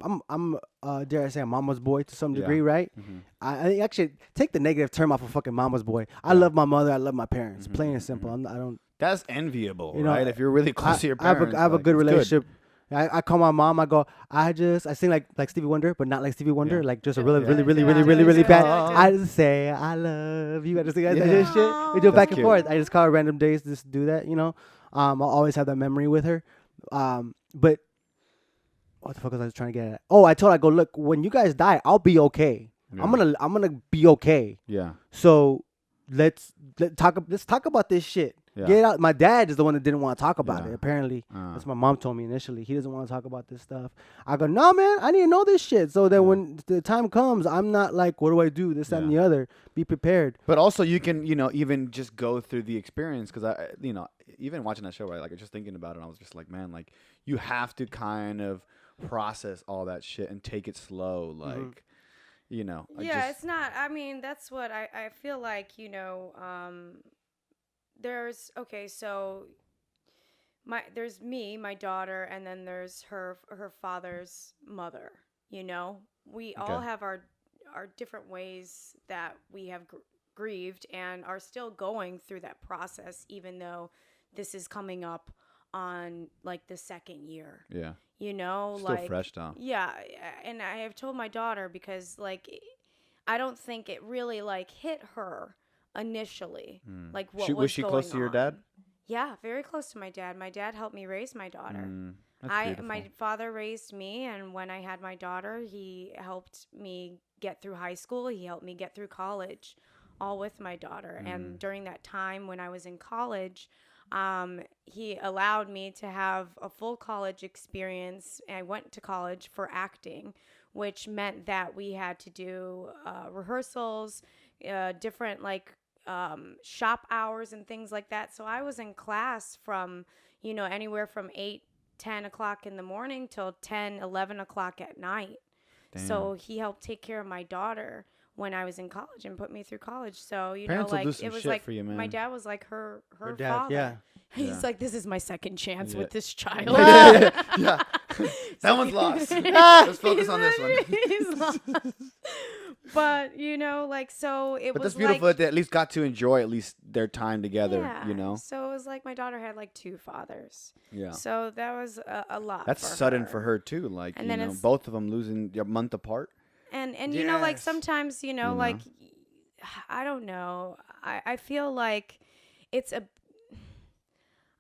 [SPEAKER 2] I'm dare I say a mama's boy to some degree, right? Mm-hmm. I actually take the negative term off of fucking mama's boy. I love my mother. I love my parents. Plain and simple. I don't.
[SPEAKER 1] That's enviable, right? If you're really close to your parents,
[SPEAKER 2] I have a good relationship. I call my mom. I go. I sing like Stevie Wonder, but not like Stevie Wonder. Like just a really bad. I just say I love you. I just sing that shit. We do it back and forth. I just call her random days just to do that. I'll always have that memory with her. But what the fuck was I trying to get at? Oh, I go, look, when you guys die, I'll be okay. Yeah. I'm gonna be okay. Yeah. So let's talk about this shit. Yeah. Get it out. My dad is the one that didn't want to talk about it. Apparently, that's what my mom told me initially. He doesn't want to talk about this stuff. I go, no, man, I need to know this shit. So then when the time comes, I'm not like, what do I do? This, that, and the other. Be prepared.
[SPEAKER 1] But also, you can, even just go through the experience because even watching that show, right? Like, just thinking about it, I was just like, man, like, you have to kind of process all that shit and take it slow, like.
[SPEAKER 3] It's not. I mean, that's what I feel like. There's me, my daughter, and then there's her father's mother. We all have our different ways that we have grieved and are still going through that process, even though this is coming up on like the second year. Yeah.
[SPEAKER 1] Still
[SPEAKER 3] like
[SPEAKER 1] fresh down.
[SPEAKER 3] Yeah, and I have told my daughter because like I don't think it really like hit her initially. Like what was she
[SPEAKER 1] close to your dad?
[SPEAKER 3] Yeah, very close to my dad. My dad helped me raise my daughter. My father raised me, and when I had my daughter, he helped me get through high school. He helped me get through college, all with my daughter. And during that time when I was in college, he allowed me to have a full college experience. I went to college for acting, which meant that we had to do rehearsals, different like shop hours and things like that. So I was in class from, anywhere from 8-10 o'clock in the morning till 10-11 o'clock at night. Damn. So he helped take care of my daughter when I was in college and put me through college. So,
[SPEAKER 1] Parents will do some
[SPEAKER 3] it was
[SPEAKER 1] shit
[SPEAKER 3] like
[SPEAKER 1] for you, man.
[SPEAKER 3] My dad was like her
[SPEAKER 2] dad,
[SPEAKER 3] father.
[SPEAKER 2] Yeah.
[SPEAKER 3] He's like, this is my second chance with this child.
[SPEAKER 1] Yeah. That one's lost. Let's focus on this one.
[SPEAKER 3] He's lost. But you know, like, so it
[SPEAKER 1] But
[SPEAKER 3] was
[SPEAKER 1] that's beautiful
[SPEAKER 3] like,
[SPEAKER 1] that they at least got to enjoy at least their time together.
[SPEAKER 3] yeah.
[SPEAKER 1] You know.
[SPEAKER 3] So it was like my daughter had like 2 fathers.
[SPEAKER 1] Yeah.
[SPEAKER 3] So that was a lot.
[SPEAKER 1] That's
[SPEAKER 3] for
[SPEAKER 1] sudden
[SPEAKER 3] her.
[SPEAKER 1] for her too. Like,
[SPEAKER 3] And
[SPEAKER 1] you
[SPEAKER 3] then
[SPEAKER 1] know,
[SPEAKER 3] it's-
[SPEAKER 1] both of them losing a month apart.
[SPEAKER 3] And you know, like
[SPEAKER 1] Yes.
[SPEAKER 3] sometimes, you know,
[SPEAKER 1] You
[SPEAKER 3] like I don't know. I feel like it's a.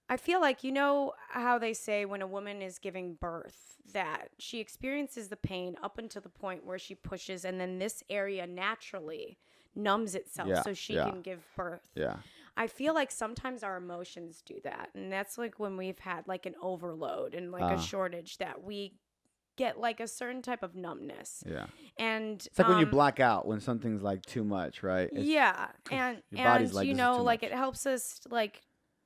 [SPEAKER 3] I feel like, you know how they say when a woman is giving birth that she experiences the pain up until the point where she pushes, and then this area naturally numbs itself so she can give birth.
[SPEAKER 1] Yeah.
[SPEAKER 3] I feel like sometimes our emotions do that, and that's like when we've had like an overload and like a shortage that we get like a certain type of numbness.
[SPEAKER 1] Yeah.
[SPEAKER 3] And
[SPEAKER 1] It's like when you black out when something's like too much, right?
[SPEAKER 3] yeah, and
[SPEAKER 1] your body's
[SPEAKER 3] and
[SPEAKER 1] like,
[SPEAKER 3] you
[SPEAKER 1] this is
[SPEAKER 3] know,
[SPEAKER 1] too
[SPEAKER 3] like
[SPEAKER 1] much.
[SPEAKER 3] it helps us like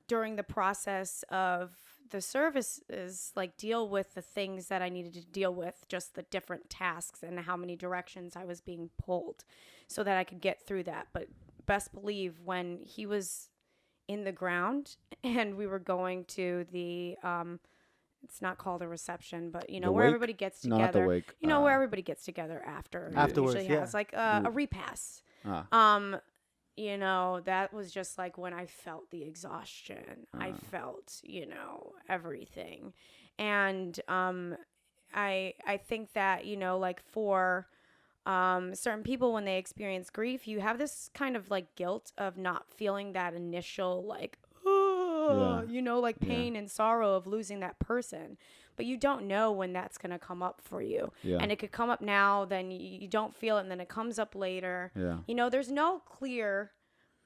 [SPEAKER 3] during the process of the services, like deal with the things that I needed to deal with, just the different tasks and how many directions I was being pulled, so that I could get through that. But best believe when he was in the ground and we were going to the it's not called a reception, but you know
[SPEAKER 1] The
[SPEAKER 3] where
[SPEAKER 1] wake?
[SPEAKER 3] everybody gets
[SPEAKER 1] No,
[SPEAKER 3] together.
[SPEAKER 1] not the wake.
[SPEAKER 3] You know where everybody gets together after.
[SPEAKER 2] Afterwards,
[SPEAKER 3] Usually
[SPEAKER 2] yeah.
[SPEAKER 3] has like a repass. You know, that was just like when I felt the exhaustion. I felt, you know, everything. And I think that, you know, like for certain people when they experience grief, you have this kind of like guilt of not feeling that initial like you know, like pain and sorrow of losing that person. But you don't know when that's going to come up for you.
[SPEAKER 1] Yeah.
[SPEAKER 3] And it could come up now, then you don't feel it, and then it comes up later.
[SPEAKER 1] Yeah.
[SPEAKER 3] You know, there's no clear,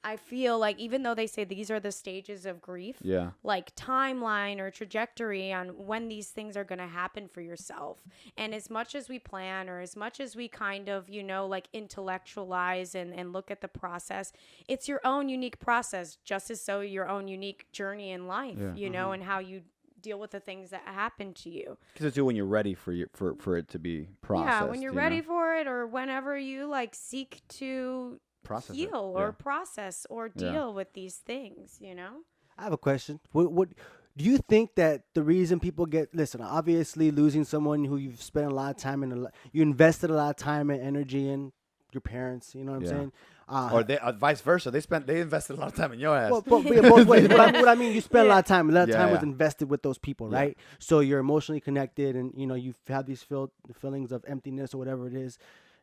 [SPEAKER 3] I feel like, even though they say these are the stages of grief,
[SPEAKER 1] Yeah.
[SPEAKER 3] like timeline or trajectory on when these things are going to happen for yourself. And as much as we plan or as much as we kind of, you know, like intellectualize and look at the process, it's your own unique process, just as so your own unique journey in life, you know, and how you deal with the things that happen to you.
[SPEAKER 1] Because it's when you're ready for it to be processed.
[SPEAKER 3] Yeah, when you're ready for it, or whenever you like seek to
[SPEAKER 1] Process it,
[SPEAKER 3] heal or process or deal with these things, you know?
[SPEAKER 2] I have a question. What do you think that the reason people listen, obviously losing someone who you've spent a lot of time you invested a lot of time and energy in, your parents, you know what I'm saying?
[SPEAKER 1] Or they vice versa. They invested a lot of time in your ass.
[SPEAKER 2] Well, both ways. What I mean, you spend a lot of time. A lot of time was
[SPEAKER 1] Yeah.
[SPEAKER 2] invested with those people, right? So you're emotionally connected, and you know you've had these feelings of emptiness or whatever it is,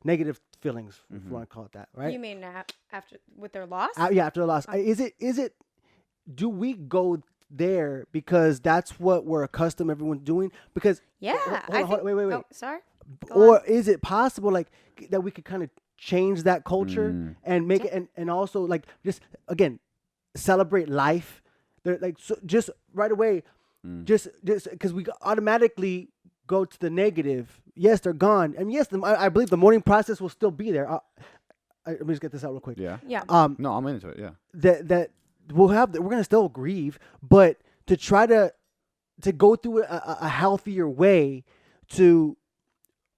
[SPEAKER 2] negative feelings, if you want to call it that, right?
[SPEAKER 3] You mean after with their loss?
[SPEAKER 2] Yeah, after the loss. Is it? Do we go there because that's what we're accustomed everyone's doing? Because
[SPEAKER 3] Wait. Oh, sorry.
[SPEAKER 2] Or is it possible like that we could kind of change that culture and make it and also like just again celebrate life? They're like so just right away, just because we automatically go to the negative. Yes, they're gone, and yes, I believe the mourning process will still be there. Let me just get this out real quick.
[SPEAKER 1] Yeah. No, I'm into it. Yeah.
[SPEAKER 2] That we're gonna still grieve, but to try to go through a healthier way to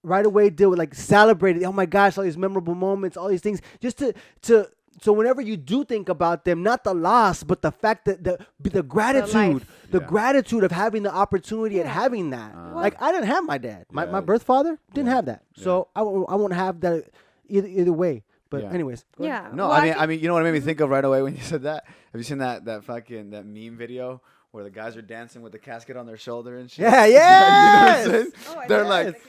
[SPEAKER 2] right away deal with like celebrate it. Oh my gosh, all these memorable moments, all these things, just to so whenever you do think about them, not the loss, but the fact that the gratitude, gratitude of having the opportunity and having that. Like I didn't have my dad, my birth father didn't have that, so I won't have that either way. But anyways, go ahead.
[SPEAKER 1] No, I mean, you know what it made me think of right away when you said that? Have you seen that meme video where the guys are dancing with the casket on their shoulder and shit?
[SPEAKER 2] Yeah,
[SPEAKER 1] You know what I'm
[SPEAKER 2] yes.
[SPEAKER 1] saying? They're like,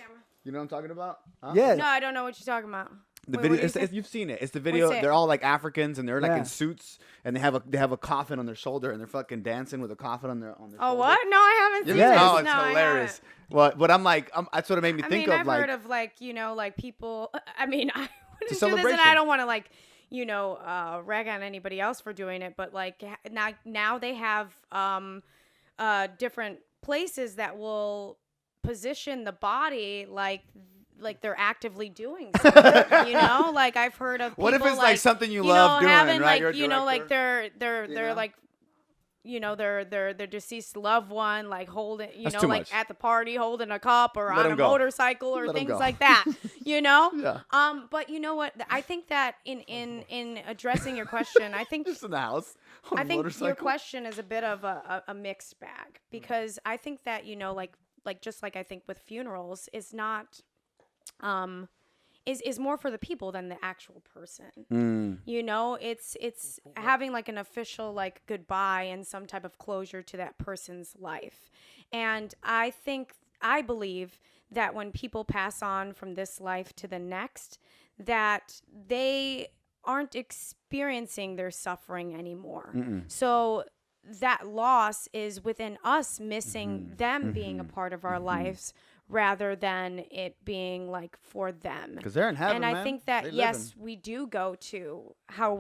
[SPEAKER 1] you know what I'm talking about? Huh?
[SPEAKER 2] Yeah.
[SPEAKER 3] No, I don't know what you're talking about.
[SPEAKER 1] The
[SPEAKER 3] Wait,
[SPEAKER 1] video,
[SPEAKER 3] what do you say?
[SPEAKER 1] you've seen it. It's the video.
[SPEAKER 3] What's it?
[SPEAKER 1] They're all like Africans and they're like
[SPEAKER 2] Yeah.
[SPEAKER 1] in suits and they have a coffin on their shoulder and they're fucking dancing with a coffin on their
[SPEAKER 3] Oh,
[SPEAKER 1] shoulder.
[SPEAKER 3] what? No, I haven't seen
[SPEAKER 2] Yeah.
[SPEAKER 3] this.
[SPEAKER 1] Oh, it's
[SPEAKER 3] No, I
[SPEAKER 1] hilarious.
[SPEAKER 3] haven't.
[SPEAKER 1] But I'm like, that's what it made me
[SPEAKER 3] I
[SPEAKER 1] think
[SPEAKER 3] mean,
[SPEAKER 1] of.
[SPEAKER 3] I've
[SPEAKER 1] Like,
[SPEAKER 3] heard of like, you know, like people. I mean, I wouldn't do this, and
[SPEAKER 1] celebration.
[SPEAKER 3] I don't want to like, you know, rag on anybody else for doing it. But like now they have different places that will position the body like they're actively doing something, you know? Like I've heard of people
[SPEAKER 1] what if it's like something you
[SPEAKER 3] know,
[SPEAKER 1] love doing,
[SPEAKER 3] having
[SPEAKER 1] right?
[SPEAKER 3] like,
[SPEAKER 1] You're a
[SPEAKER 3] you know, like
[SPEAKER 1] director.
[SPEAKER 3] they're
[SPEAKER 1] know?
[SPEAKER 3] like, you know, their deceased loved one, like holding, you
[SPEAKER 1] That's
[SPEAKER 3] know,
[SPEAKER 1] too
[SPEAKER 3] like
[SPEAKER 1] much.
[SPEAKER 3] at the party holding a cup or
[SPEAKER 1] Let
[SPEAKER 3] on
[SPEAKER 1] 'em
[SPEAKER 3] a
[SPEAKER 1] go.
[SPEAKER 3] motorcycle or
[SPEAKER 1] Let 'em
[SPEAKER 3] things
[SPEAKER 1] go.
[SPEAKER 3] like that, you know?
[SPEAKER 1] Yeah.
[SPEAKER 3] But you know what? I think that in addressing your question, I think
[SPEAKER 1] Just in the house on
[SPEAKER 3] I
[SPEAKER 1] a
[SPEAKER 3] think
[SPEAKER 1] motorcycle.
[SPEAKER 3] your question is a bit of a mixed bag because I think that, you know, like just like I think with funerals is not is more for the people than the actual person. You know, it's having like an official like goodbye and some type of closure to that person's life. And I believe that when people pass on from this life to the next, that they aren't experiencing their suffering anymore. So that loss is within us missing them being a part of our lives, rather than it being like for them.
[SPEAKER 1] Because they're in heaven,
[SPEAKER 3] and I think that yes, we do go to how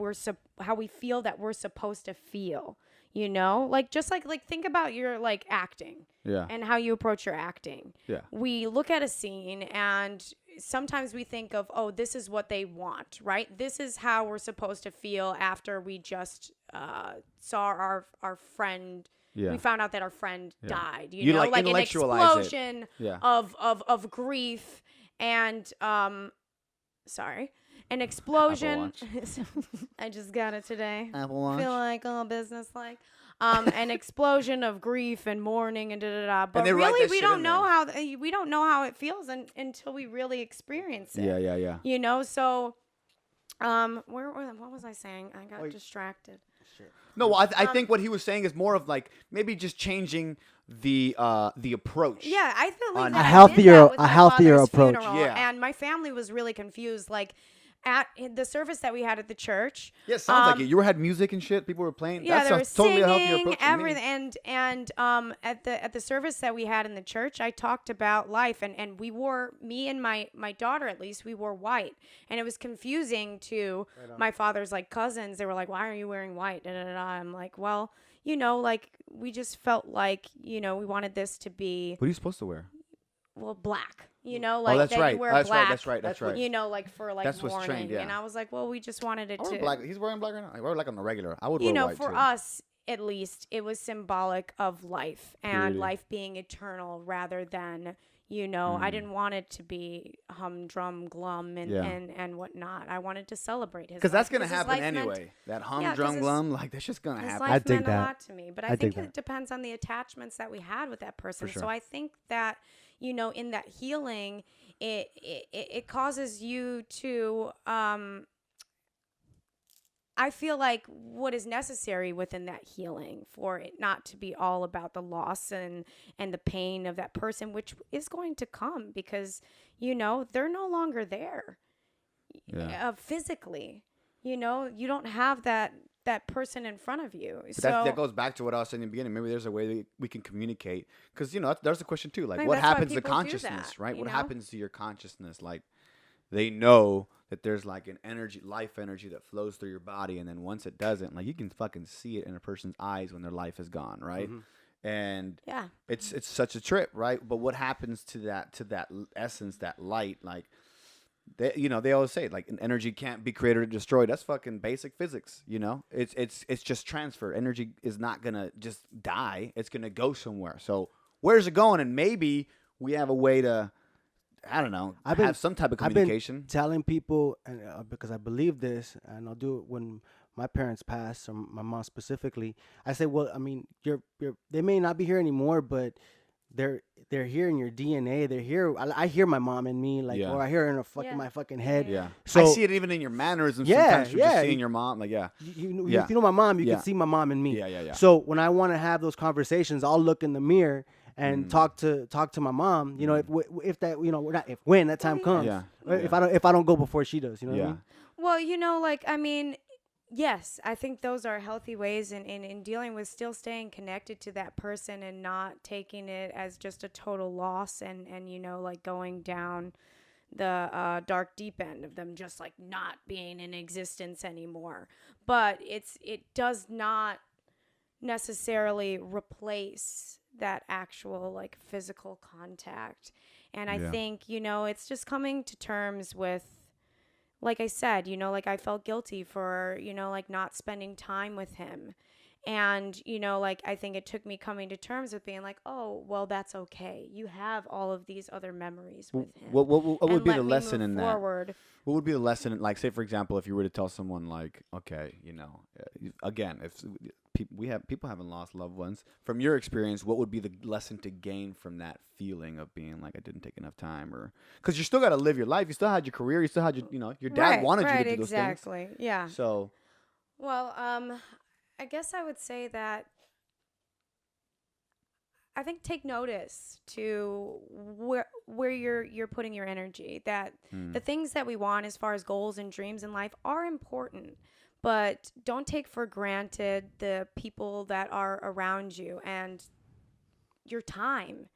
[SPEAKER 3] we feel that we're supposed to feel. You know, like just like think about your like acting, and how you approach your acting. Yeah, we look at a scene and sometimes we think of, oh, this is what they want, right? This is how we're supposed to feel after we just saw our friend. Yeah. We found out that our friend died. You know, like an explosion of grief and an explosion. I just got it today. Apple Watch. Feel like all business like. An explosion of grief and mourning and da-da-da. But really, we don't know how it feels until we really experience it. Yeah. You know, so what was I saying? I got distracted.
[SPEAKER 1] No, well, I think what he was saying is more of like maybe just changing the approach.
[SPEAKER 3] Yeah, I feel like
[SPEAKER 2] a healthier approach.
[SPEAKER 3] Yeah, and my family was really confused. Like at the service that we had at the church.
[SPEAKER 1] Yeah, sounds like it. You had music and shit. People were playing.
[SPEAKER 3] Yeah,
[SPEAKER 1] that's
[SPEAKER 3] they were
[SPEAKER 1] totally
[SPEAKER 3] singing,
[SPEAKER 1] a healthier approach.
[SPEAKER 3] Everything. And at the service that we had in the church, I talked about life, and we wore, me and my daughter at least, we wore white, and it was confusing to my father's like cousins. They were like, "Why are you wearing white?" Da, da, da, da. I'm like, well, you know, like we just felt like, you know, we wanted this to be.
[SPEAKER 1] What are you supposed to wear?
[SPEAKER 3] Well, black. You know, like
[SPEAKER 1] that's right.
[SPEAKER 3] You wear
[SPEAKER 1] that's
[SPEAKER 3] black.
[SPEAKER 1] Right. That's right.
[SPEAKER 3] You know, like for like
[SPEAKER 1] that's
[SPEAKER 3] mourning.
[SPEAKER 1] Trained, yeah.
[SPEAKER 3] And I was like, well, we just wanted it to.
[SPEAKER 1] Black. He's wearing black right now. I wear like on the regular. I would
[SPEAKER 3] wear
[SPEAKER 1] white
[SPEAKER 3] white for
[SPEAKER 1] too.
[SPEAKER 3] us, at least, it was symbolic of life and life being eternal rather than, you know, I didn't want it to be humdrum, glum, and whatnot. I wanted to celebrate his life.
[SPEAKER 1] Because that's going to happen anyway. That humdrum, glum, like that's just going to happen.
[SPEAKER 3] His life meant a lot to me. But I think it depends on the attachments that we had with that person. Sure. So I think that, you know, in that healing, it causes you to I feel like what is necessary within that healing for it not to be all about the loss and the pain of that person, which is going to come because, you know, they're no longer there physically. You know, you don't have that person in front of you.
[SPEAKER 1] But that goes back to what I was saying in the beginning. Maybe there's a way that we can communicate. Because, you know, there's a question, too. Like, what happens to consciousness, right? What happens to your consciousness? Like, they know that there's, like, an energy, life energy that flows through your body. And then once it doesn't, like, you can fucking see it in a person's eyes when their life is gone, right? Mm-hmm. And it's such a trip, right? But what happens to that essence, that light, like, they always say like an energy can't be created or destroyed. That's fucking basic physics, you know. It's just transfer. Energy is not gonna just die. It's gonna go somewhere. So where's it going? And maybe we have a way to, I don't know, have some type of communication.
[SPEAKER 2] I've been telling people, and because I believe this, and I'll do it when my parents pass, or my mom specifically. I say, well, I mean, they may not be here anymore, but they're here in your DNA. They're here. I hear my mom in me, like, or I hear her in my fucking head.
[SPEAKER 1] Yeah. So I see it even in your mannerisms. Sometimes from just seeing your mom, like,
[SPEAKER 2] If you know my mom, you can see my mom in me.
[SPEAKER 1] Yeah.
[SPEAKER 2] So when I want to have those conversations, I'll look in the mirror and talk to my mom. You know, if that, you know, when that time comes. Yeah. If I don't go before she does, you know what I mean?
[SPEAKER 3] Well, you know, like, I mean, yes, I think those are healthy ways in dealing with still staying connected to that person and not taking it as just a total loss and you know, like going down the dark deep end of them just like not being in existence anymore. But it does not necessarily replace that actual like physical contact. And I think, you know, it's just coming to terms with, like I said, you know, like I felt guilty for, you know, like not spending time with him. And, like, I think it took me coming to terms with being like, oh, well, that's okay. You have all of these other memories with him.
[SPEAKER 1] What would be the lesson in
[SPEAKER 3] forward.
[SPEAKER 1] that? What would be the lesson in, like, say, for example, if you were to tell someone, like, okay, again, if people haven't lost loved ones. From your experience, what would be the lesson to gain from that feeling of being like, I didn't take enough time? Or because you still got to live your life. You still had your career. You still had your dad wanted you to do those things.
[SPEAKER 3] Exactly. Yeah.
[SPEAKER 1] So.
[SPEAKER 3] Well, I guess I would say that I think take notice to where you're putting your energy. That the things that we want as far as goals and dreams in life are important, but don't take for granted the people that are around you and your time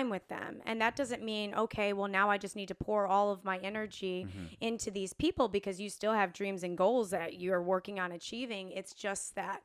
[SPEAKER 3] with them. And that doesn't mean, okay, well, now I just need to pour all of my energy into these people, because you still have dreams and goals that you're working on achieving. It's just that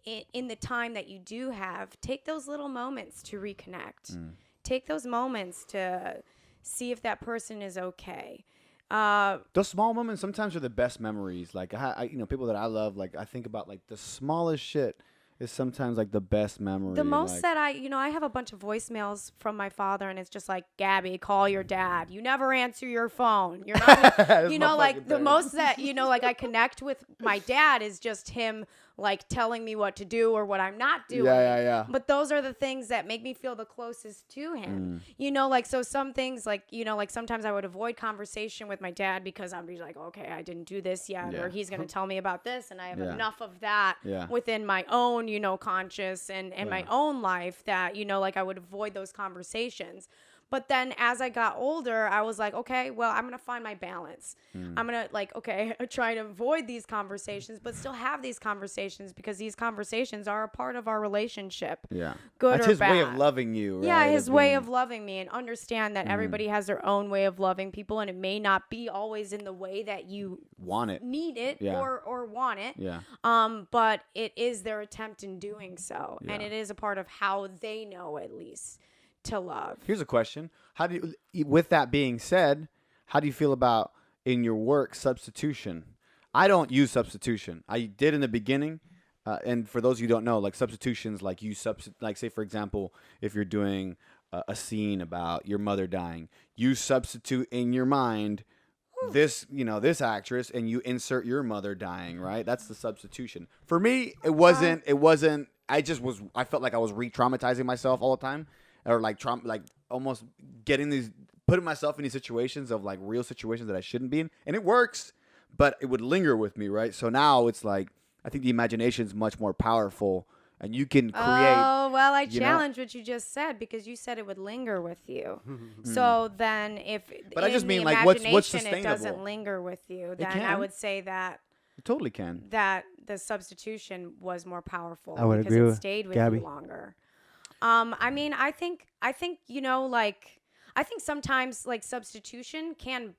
[SPEAKER 3] in the time that you do have, take those little moments to reconnect. Take those moments to see if that person is okay.
[SPEAKER 1] Those small moments sometimes are the best memories. Like, I people that I love, like, I think about, like, the smallest shit is sometimes, like, the best memory.
[SPEAKER 3] The most that I have a bunch of voicemails from my father, and it's just like, Gabby, call your dad. You never answer your phone. You're not, like, the most that, like, I connect with my dad is just him, like, telling me what to do or what I'm not doing.
[SPEAKER 1] Yeah.
[SPEAKER 3] But those are the things that make me feel the closest to him. Like, so some things, like, like, sometimes I would avoid conversation with my dad because I'd be like, okay, I didn't do this yet, or he's going to tell me about this, and I have enough of that within my own, conscious and my own life that, like, I would avoid those conversations. But then as I got older, I was like, okay, well, I'm going to find my balance. I'm going to, like, okay, try to avoid these conversations, but still have these conversations, because these conversations are a part of our relationship. Yeah. Good
[SPEAKER 1] That's
[SPEAKER 3] or
[SPEAKER 1] his
[SPEAKER 3] bad.
[SPEAKER 1] way of loving you, right?
[SPEAKER 3] Yeah, his way of loving me, and understand that everybody has their own way of loving people, and it may not be always in the way that you
[SPEAKER 1] want it,
[SPEAKER 3] need it, or want it.
[SPEAKER 1] Yeah.
[SPEAKER 3] But it is their attempt in doing so, and it is a part of how they know, at least, to love.
[SPEAKER 1] Here's a question. With that being said, how do you feel about, in your work, substitution? I don't use substitution. I did in the beginning. And for those of you who don't know, like, substitutions, like, like, say, for example, if you're doing a scene about your mother dying, you substitute in your mind this actress, and you insert your mother dying, right? That's the substitution. For me, it wasn't, I felt like I was re-traumatizing myself all the time. Or like almost putting myself in these situations of, like, real situations that I shouldn't be in, and it works, but it would linger with me, right? So now it's like, I think the imagination is much more powerful, and you can create.
[SPEAKER 3] Oh, well, I challenge what you just said, because you said it would linger with you. So then,
[SPEAKER 1] but I just mean, like, what's sustainable?
[SPEAKER 3] It doesn't linger with you, then I would say that
[SPEAKER 1] it totally can.
[SPEAKER 3] That the substitution was more powerful.
[SPEAKER 2] I would agree with
[SPEAKER 3] stayed with
[SPEAKER 2] Gabby.
[SPEAKER 3] you longer. I mean, I think, like, I think sometimes, like, substitution can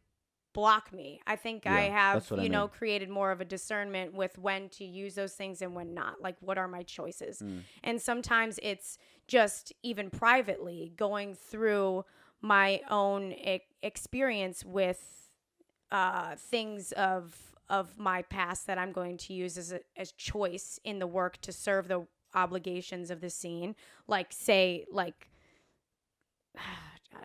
[SPEAKER 3] block me. I think I have, created more of a discernment with when to use those things and when not. Like, what are my choices? And sometimes it's just even privately going through my own experience with things of my past that I'm going to use as choice in the work to serve the obligations of the scene. Like, say, like,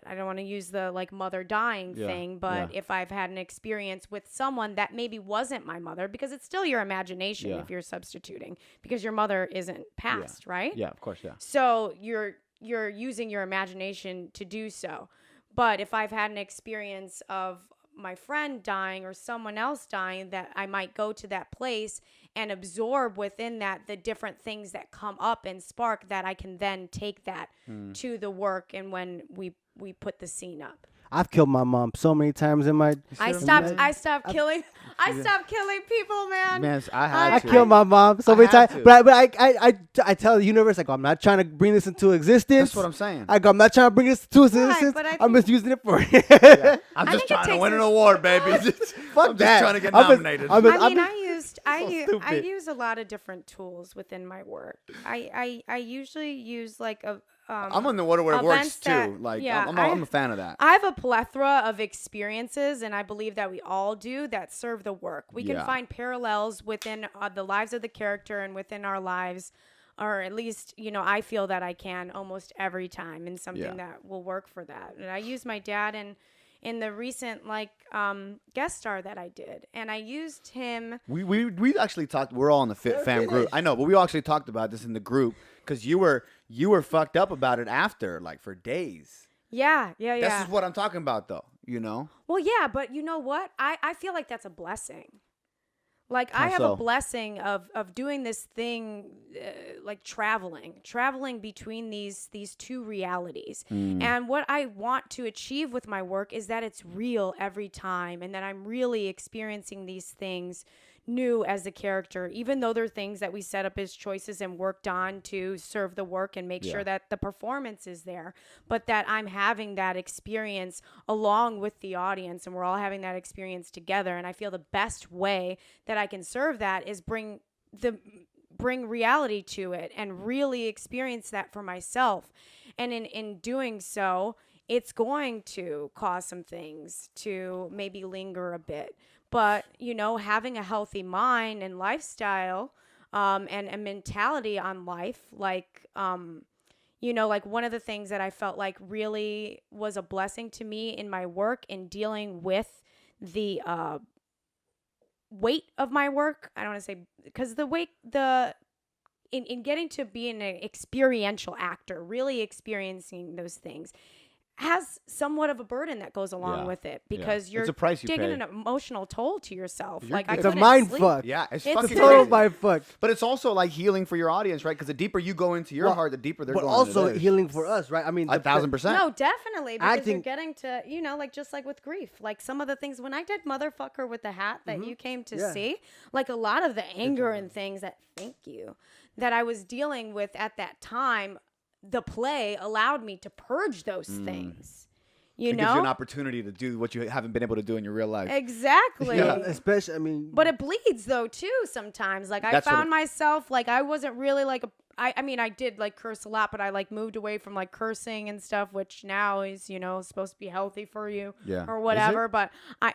[SPEAKER 3] I don't want to use the, like, mother dying thing, but if I've had an experience with someone that maybe wasn't my mother, because it's still your imagination if you're substituting, because your mother isn't passed, right?
[SPEAKER 1] Yeah, of course, yeah.
[SPEAKER 3] So you're using your imagination to do so. But if I've had an experience of my friend dying or someone else dying, that I might go to that place and absorb within that the different things that come up and spark, that I can then take that to the work, and when we put the scene up.
[SPEAKER 2] I've killed my mom so many times in my.
[SPEAKER 3] I stopped killing people, man.
[SPEAKER 1] Man, I
[SPEAKER 2] killed my mom so many times, but I tell the universe, like, I'm not trying to bring this into existence.
[SPEAKER 1] That's what I'm saying.
[SPEAKER 2] I'm not trying to bring this to existence. I'm just using it for.
[SPEAKER 1] I'm just trying to win an award, baby. I'm just trying to get nominated.
[SPEAKER 3] I use a lot of different tools within my work. I usually use, like,
[SPEAKER 1] I'm on the water where it works too. I'm a fan of that.
[SPEAKER 3] I have a plethora of experiences, and I believe that we all do, that serve the work. We can find parallels within the lives of the character and within our lives, or at least, I feel that I can almost every time, in something that will work for that. And I used my dad in the recent guest star that I did, and I used him.
[SPEAKER 1] We actually talked. We're all in the Fit Fam group. I know, but we all actually talked about this in the group because you were fucked up about it after, for days.
[SPEAKER 3] Yeah.
[SPEAKER 1] This is what I'm talking about, though.
[SPEAKER 3] Well, yeah, but you know what? I feel like that's a blessing. I have a blessing of doing this thing, traveling between these two realities. And what I want to achieve with my work is that it's real every time, and that I'm really experiencing these things new as a character, even though they're things that we set up as choices and worked on to serve the work and make sure that the performance is there, but that I'm having that experience along with the audience, and we're all having that experience together. And I feel the best way that I can serve that is bring reality to it and really experience that for myself. And in doing so, it's going to cause some things to maybe linger a bit. But, having a healthy mind and lifestyle and a mentality on life, one of the things that I felt like really was a blessing to me in my work in dealing with the weight of my work. I don't want to say, because in getting to be an experiential actor, really experiencing those things, has somewhat of a burden that goes along with it, because you're taking an emotional toll to yourself.
[SPEAKER 2] It's a mind fuck.
[SPEAKER 1] Yeah, it's
[SPEAKER 2] a
[SPEAKER 1] fucking
[SPEAKER 2] total
[SPEAKER 1] crazy.
[SPEAKER 2] mind fuck.
[SPEAKER 1] But it's also healing for your audience, right? Because the deeper you go into your heart, the deeper they're going. But
[SPEAKER 2] also
[SPEAKER 1] into
[SPEAKER 2] healing for us, right? I mean,
[SPEAKER 1] 1,000%.
[SPEAKER 3] No, definitely, because you're getting to, just like with grief, some of the things when I did Motherfucker with the Hat that you came to see, a lot of the anger and things that I was dealing with at that time. The play allowed me to purge those things. It gives
[SPEAKER 1] you an opportunity to do what you haven't been able to do in your real life.
[SPEAKER 3] Exactly.
[SPEAKER 2] Especially,
[SPEAKER 3] but it bleeds though too sometimes. I found myself I wasn't really I did curse a lot, but I moved away from cursing and stuff, which now is supposed to be healthy for you or whatever. But I'm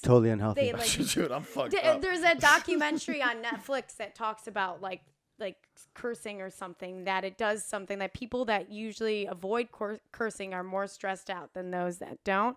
[SPEAKER 2] totally unhealthy.
[SPEAKER 1] Dude, I'm fucked up.
[SPEAKER 3] There's a documentary on Netflix that talks about cursing or something, that it does something that people that usually avoid cursing are more stressed out than those that don't.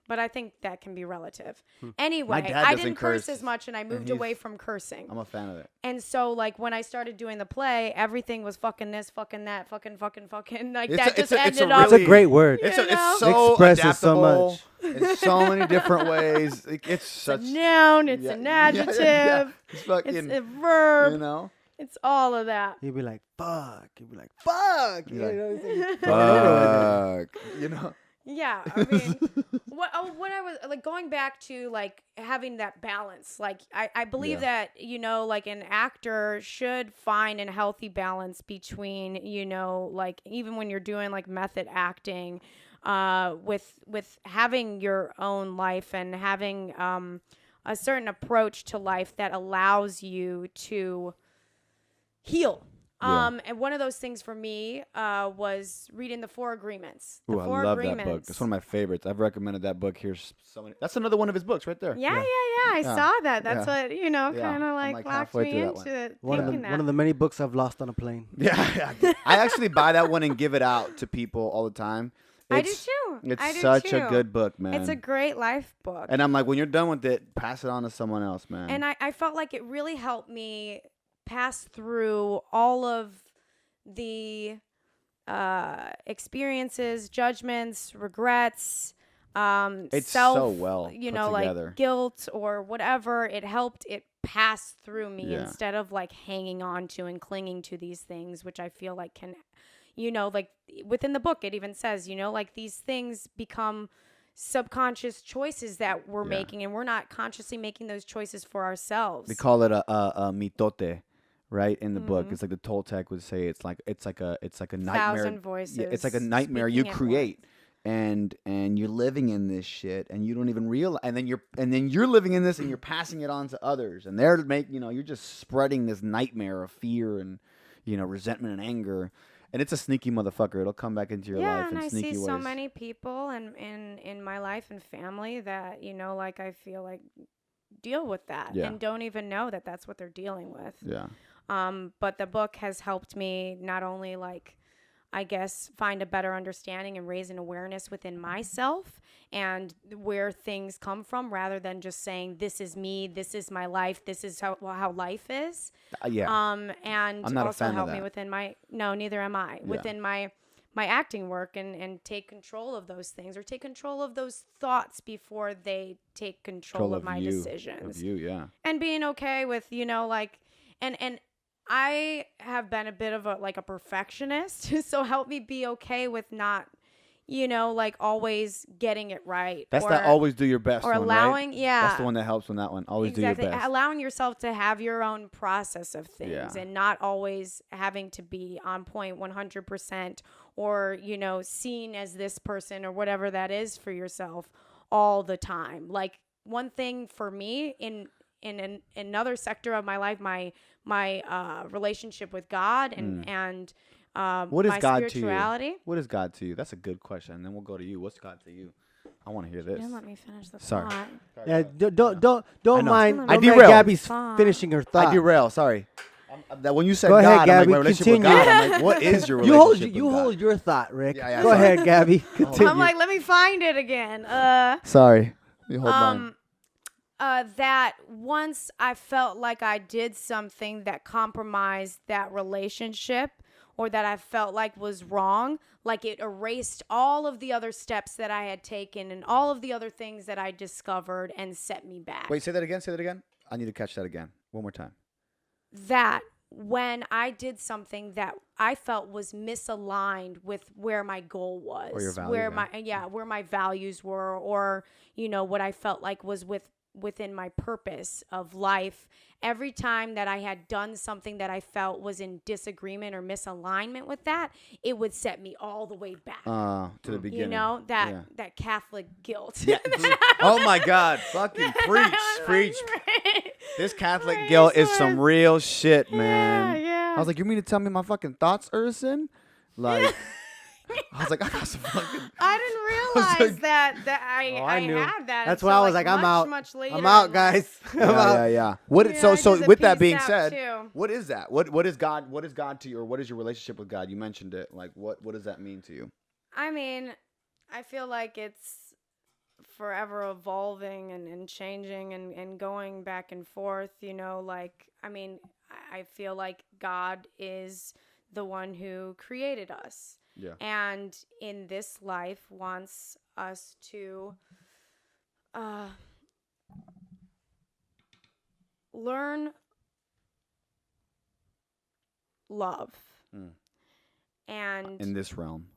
[SPEAKER 3] But I think that can be relative. Anyway, I didn't curse as much, and I moved away from cursing.
[SPEAKER 1] I'm a fan of it.
[SPEAKER 3] And so, when I started doing the play, everything was fucking this, fucking that, fucking. It's
[SPEAKER 2] a great word.
[SPEAKER 1] It's so
[SPEAKER 2] expresses so much
[SPEAKER 1] in so many diffdifferent ways. It's such
[SPEAKER 3] a noun. It's an adjective.
[SPEAKER 1] It's fucking,
[SPEAKER 3] it's a verb. It's all of that.
[SPEAKER 2] You'd be like, fuck. You'd be like, fuck.
[SPEAKER 1] Fuck.
[SPEAKER 3] Yeah, I mean, what I was going back to having that balance. I believe that an actor should find a healthy balance between even when you're doing method acting, with having your own life and having a certain approach to life that allows you to heal. And one of those things for me was reading the 4 Agreements.
[SPEAKER 1] Ooh, I love that book. It's one of my favorites. I've recommended that book here so many. That's another one of his books right there.
[SPEAKER 3] Yeah. I saw that. That's what, kind of locked me into it.
[SPEAKER 2] One of the many books I've lost on a plane.
[SPEAKER 1] Yeah. I actually buy that one and give it out to people all the time.
[SPEAKER 3] I do too.
[SPEAKER 1] It's such a good book, man.
[SPEAKER 3] It's a great life book.
[SPEAKER 1] And I'm like, when you're done with it, pass it on to someone else, man.
[SPEAKER 3] And I felt like it really helped me pass through all of the experiences, judgments, regrets,
[SPEAKER 1] it's
[SPEAKER 3] self,
[SPEAKER 1] so well put together.
[SPEAKER 3] Guilt or whatever. It helped it pass through me instead of hanging on to and clinging to these things, which I feel can, within the book, it even says, these things become subconscious choices that we're making, and we're not consciously making those choices for ourselves.
[SPEAKER 1] We call it a mitote. Right in the book, it's the Toltec would say it's like a nightmare.
[SPEAKER 3] 1,000 voices.
[SPEAKER 1] Yeah, it's like a nightmare you create, and you're living in this shit, and you don't even realize. And then you're living in this, and you're passing it on to others, and they're you're just spreading this nightmare of fear and resentment and anger. And it's a sneaky motherfucker. It'll come back into your life in sneaky ways.
[SPEAKER 3] Yeah, and I see so many people in my life and family that, you know, like I feel like deal with that and don't even know that that's what they're dealing with.
[SPEAKER 1] Yeah.
[SPEAKER 3] But the book has helped me not only like, I guess, find a better understanding and raise an awareness within myself and where things come from rather than just saying, this is me, this is my life, this is how life is.
[SPEAKER 1] And
[SPEAKER 3] I'm not also help me within neither am I. Yeah. Within my acting work and take control of those things or take control of those thoughts before they take control of my decisions.
[SPEAKER 1] Of you, yeah.
[SPEAKER 3] And being okay with, you know, like, and I have been a bit of a perfectionist, so help me be okay with not, you know, like always getting it right.
[SPEAKER 1] That's that always do your best
[SPEAKER 3] or
[SPEAKER 1] one,
[SPEAKER 3] allowing,
[SPEAKER 1] right?
[SPEAKER 3] Yeah.
[SPEAKER 1] That's the one that helps on that one. Always do your best.
[SPEAKER 3] Allowing yourself to have your own process of things and not always having to be on point 100% or, you know, seen as this person or whatever that is for yourself all the time. Like one thing for me in another sector of my life, my relationship with God and
[SPEAKER 1] what is
[SPEAKER 3] my
[SPEAKER 1] God
[SPEAKER 3] spirituality.
[SPEAKER 1] To you? What is God to you? That's a good question. And then we'll go to you. What's God to you? I want to hear this.
[SPEAKER 3] Let me finish the thought.
[SPEAKER 2] Yeah, don't mind.
[SPEAKER 1] I derail.
[SPEAKER 2] Gabby's finishing her thought.
[SPEAKER 1] I derail. Sorry. That when you said
[SPEAKER 2] go
[SPEAKER 1] God,
[SPEAKER 2] ahead, Gabby,
[SPEAKER 1] I'm like, my relationship with God. I'm like, what is your relationship with God?
[SPEAKER 2] You hold your thought, Rick.
[SPEAKER 1] Yeah,
[SPEAKER 2] go ahead, Gabby. Continue.
[SPEAKER 3] I'm like, let me find it again.
[SPEAKER 1] Sorry. You hold mine.
[SPEAKER 3] That once I felt like I did something that compromised that relationship or that I felt like was wrong, like it erased all of the other steps that I had taken and all of the other things that I discovered and set me back.
[SPEAKER 1] Wait, say that again. I need to catch that again. One more time.
[SPEAKER 3] That when I did something that I felt was misaligned with where my goal was,
[SPEAKER 1] or your values,
[SPEAKER 3] where my values were, or, you know, what I felt like was within my purpose of life. Every time that I had done something that I felt was in disagreement or misalignment with that, it would set me all the way back
[SPEAKER 1] to the beginning.
[SPEAKER 3] You know, that Catholic guilt.
[SPEAKER 1] Yeah. Oh my God. Fucking preach. This Catholic guilt is some real shit, man.
[SPEAKER 3] Yeah.
[SPEAKER 1] I was like, you mean to tell me my fucking thoughts, Urson? Like, I was like, I got some fucking.
[SPEAKER 3] I didn't realize that I
[SPEAKER 2] knew.
[SPEAKER 3] had that.
[SPEAKER 2] That's why I was like, I'm out.
[SPEAKER 3] Much later.
[SPEAKER 2] I'm out, guys.
[SPEAKER 1] Yeah. So with that being said,
[SPEAKER 3] too.
[SPEAKER 1] what is that? What is God? What is God to you, or what is your relationship with God? You mentioned it. Like, what does that mean to you?
[SPEAKER 3] I mean, I feel like it's forever evolving and changing and going back and forth. You know, like, I mean, I feel like God is the one who created us.
[SPEAKER 1] Yeah.
[SPEAKER 3] And in this life wants us to learn love. And
[SPEAKER 1] in this realm.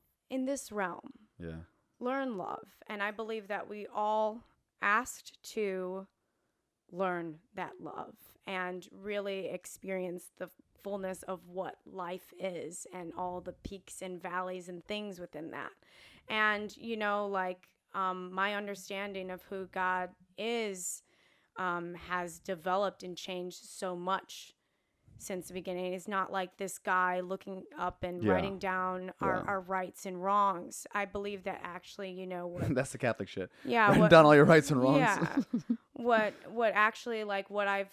[SPEAKER 3] Yeah. Learn love. And I believe that we all asked to learn that love and really experience the fullness of what life is and all the peaks and valleys and things within that. And, you know, like my understanding of who God is has developed and changed so much since the beginning. It's not like this guy looking up and writing down our rights and wrongs. I believe that actually, you know,
[SPEAKER 1] that's the Catholic shit.
[SPEAKER 3] Yeah,
[SPEAKER 1] writing down all your rights and wrongs.
[SPEAKER 3] Yeah, what actually, like, what I've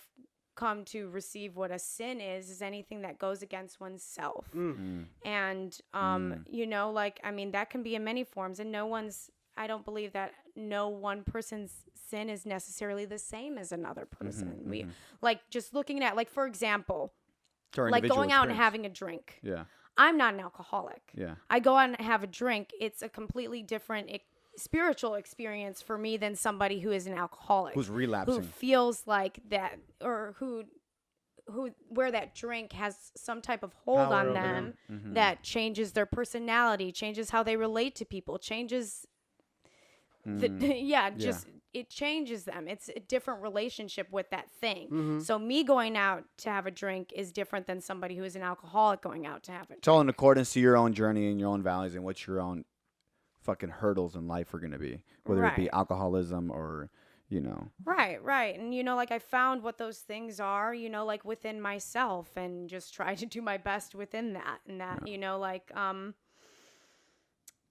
[SPEAKER 3] come to receive what a sin is anything that goes against oneself. And you know, like, I mean, that can be in many forms, and I don't believe that no one person's sin is necessarily the same as another person. We like just looking at, like, for example, like going out and having a drink.
[SPEAKER 1] Yeah.
[SPEAKER 3] I'm not an alcoholic.
[SPEAKER 1] Yeah.
[SPEAKER 3] I go out and have a drink. It's a completely different spiritual experience for me than somebody who is an alcoholic.
[SPEAKER 1] Who's relapsing.
[SPEAKER 3] Who feels like that, or who where that drink has some type of hold
[SPEAKER 2] Power
[SPEAKER 3] on them that changes their personality, changes how they relate to people, changes it changes them. It's a different relationship with that thing. So me going out to have a drink is different than somebody who is an alcoholic going out to have a drink.
[SPEAKER 1] It's all in accordance to your own journey and your own values and what your own fucking hurdles in life are going to be, whether it be alcoholism or, you know.
[SPEAKER 3] Right. And, you know, like I found what those things are, you know, like within myself and just try to do my best within that. And that, you know, like,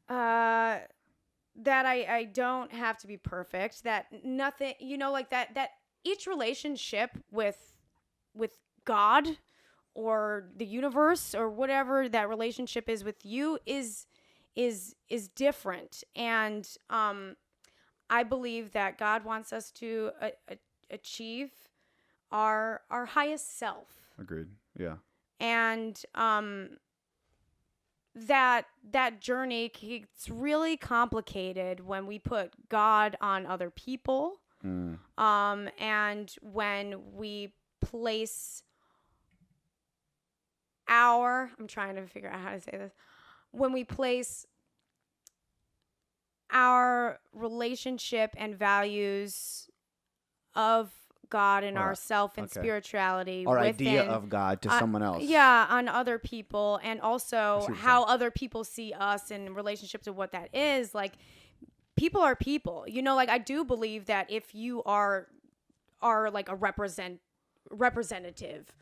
[SPEAKER 3] that I don't have to be perfect, that nothing, you know, like that each relationship with God or the universe or whatever that relationship is with you is different. And I believe that God wants us to achieve our highest self.
[SPEAKER 1] Agreed. Yeah.
[SPEAKER 3] And that journey gets really complicated when we put God on other people. And when we place I'm trying to figure out how to say this. When we place our relationship and values of God and ourself and spirituality,
[SPEAKER 1] our idea of God to someone else.
[SPEAKER 3] Yeah, on other people, and also how other people see us in relationship to what that is. Like, people are people. You know, like I do believe that if you are like a representative.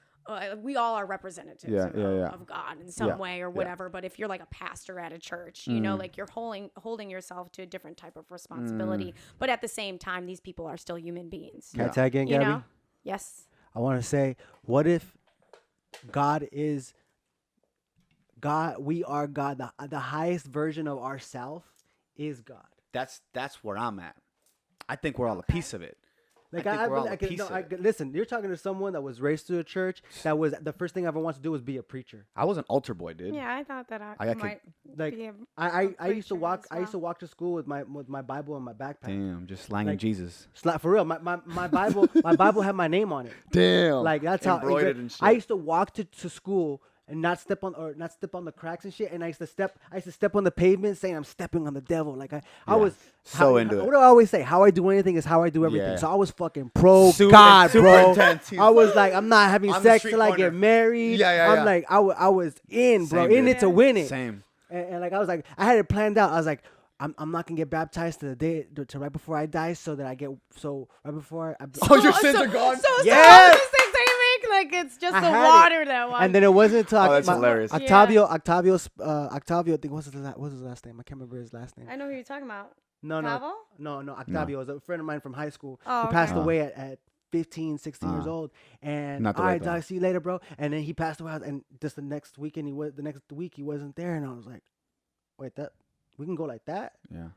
[SPEAKER 3] We all are representatives of God in some way or whatever. But if you're like a pastor at a church, you know, like you're holding yourself to a different type of responsibility. But at the same time, these people are still human beings.
[SPEAKER 2] Can I tag in, Gabby?
[SPEAKER 3] You know? Yes.
[SPEAKER 2] I want to say, what if God is God? We are God. The highest version of ourself is God.
[SPEAKER 1] That's where I'm at. I think we're all a piece of it.
[SPEAKER 2] Like listen, you're talking to someone that was raised to a church. That was the first thing I ever wanted to do was be a preacher.
[SPEAKER 1] I was an altar boy, dude.
[SPEAKER 3] Yeah, I thought that I might be a
[SPEAKER 2] I used to walk. Well. I used to walk to school with my Bible in my backpack.
[SPEAKER 1] Damn, just slanging Jesus.
[SPEAKER 2] For real, my Bible my Bible had my name on it.
[SPEAKER 1] Damn,
[SPEAKER 2] like that's
[SPEAKER 1] embroidered
[SPEAKER 2] how.
[SPEAKER 1] And shit.
[SPEAKER 2] I used to walk to school and not step on the cracks and shit. And I used to step on the pavement, saying I'm stepping on the devil. Like I was
[SPEAKER 1] so into it.
[SPEAKER 2] What do I always say? How I do anything is how I do everything.
[SPEAKER 1] Yeah.
[SPEAKER 2] So I was fucking pro God, bro.
[SPEAKER 1] Intense.
[SPEAKER 2] I was like, I'm not having sex till I get married.
[SPEAKER 1] Yeah.
[SPEAKER 2] I'm like, I was in, bro,
[SPEAKER 1] Same,
[SPEAKER 2] in it to win it.
[SPEAKER 1] Same.
[SPEAKER 2] And like I was like, I had it planned out. I was like, I'm not gonna get baptized to right before I die, so that I get right before.
[SPEAKER 1] Your sins are gone.
[SPEAKER 3] So all these things that you make, like it's just the water that one.
[SPEAKER 2] And then it wasn't until
[SPEAKER 1] that's hilarious.
[SPEAKER 2] Octavio, I think what's his last name? I can't remember his last name.
[SPEAKER 3] I know who you're talking about.
[SPEAKER 2] No, Octavio was a friend of mine from high school.
[SPEAKER 3] Oh,
[SPEAKER 2] he passed away at 15, 16 years old. And all right, I'll see you later, bro. And then he passed away, and just the next week he wasn't there, and I was like, wait, we can go like that?
[SPEAKER 1] Yeah.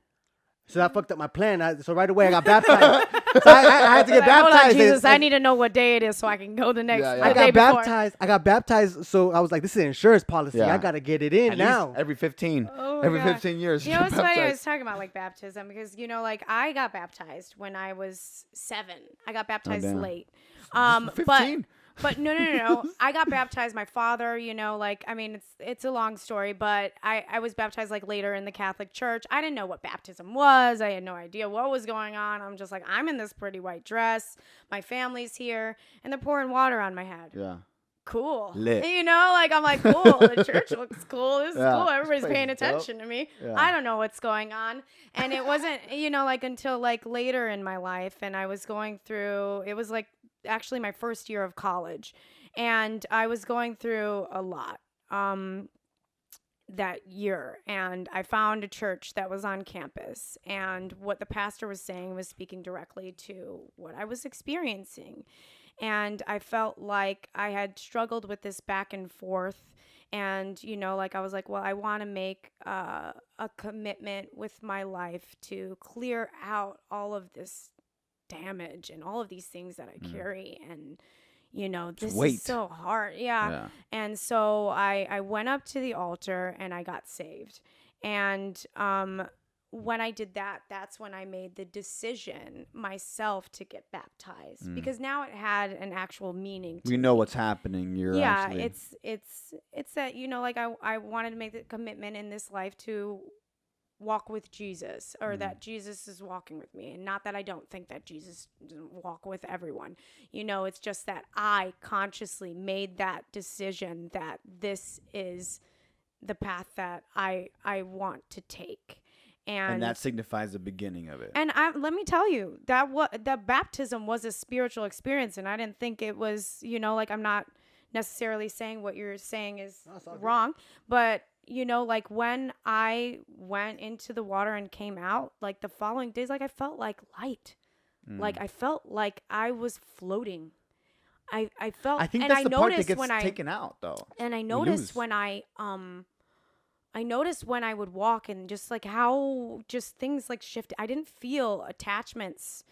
[SPEAKER 2] So that fucked up my plan. So right away I got baptized. So I had to get baptized.
[SPEAKER 3] Hold on, Jesus, I need to know what day it is so I can go the next.
[SPEAKER 2] I got baptized. So I was like, this is an insurance policy.
[SPEAKER 1] Yeah.
[SPEAKER 2] I gotta get it in
[SPEAKER 1] At
[SPEAKER 2] now.
[SPEAKER 1] Every 15.
[SPEAKER 3] Oh
[SPEAKER 1] every
[SPEAKER 3] God.
[SPEAKER 1] 15 years.
[SPEAKER 3] You know what's funny? I was talking about like baptism because you know, like I got baptized when I was 7. I got baptized late.
[SPEAKER 1] 15?
[SPEAKER 3] But no. I got baptized. My father, you know, like, I mean, it's a long story, but I was baptized like later in the Catholic Church. I didn't know what baptism was. I had no idea what was going on. I'm just like, I'm in this pretty white dress. My family's here and they're pouring water on my head.
[SPEAKER 1] Yeah.
[SPEAKER 3] Cool.
[SPEAKER 1] Lit.
[SPEAKER 3] You know, like I'm like, cool. The church looks cool. This is cool. Everybody's paying attention to me.
[SPEAKER 1] Yeah.
[SPEAKER 3] I don't know what's going on. And it wasn't, you know, like until like later in my life and I was going through, it was like actually my first year of college. And I was going through a lot that year. And I found a church that was on campus. And what the pastor was saying was speaking directly to what I was experiencing. And I felt like I had struggled with this back and forth. And, you know, like I was like, well, I want to make a commitment with my life to clear out all of this damage and all of these things that I carry. And, you know, this is so hard. Yeah. And so I went up to the altar and I got saved. And when I did that, that's when I made the decision myself to get baptized because now it had an actual meaning to
[SPEAKER 1] you know what's happening.
[SPEAKER 3] It's that, you know, like I wanted to make the commitment in this life to walk with Jesus or that Jesus is walking with me. And not that I don't think that Jesus doesn't walk with everyone. You know, it's just that I consciously made that decision that this is the path that I want to take. And
[SPEAKER 1] that signifies the beginning of it.
[SPEAKER 3] And let me tell you, that baptism was a spiritual experience, and I didn't think it was, like, I'm not necessarily saying what you're saying is wrong, but like when I went into the water and came out, like the following days, like I felt like light. Like I felt like I was floating. I felt,
[SPEAKER 1] I think
[SPEAKER 3] and
[SPEAKER 1] that's
[SPEAKER 3] I
[SPEAKER 1] the part that
[SPEAKER 3] noticed
[SPEAKER 1] gets
[SPEAKER 3] when
[SPEAKER 1] taken out though.
[SPEAKER 3] And I noticed when I noticed when I would walk and just like how just things like shifted. I didn't feel attachments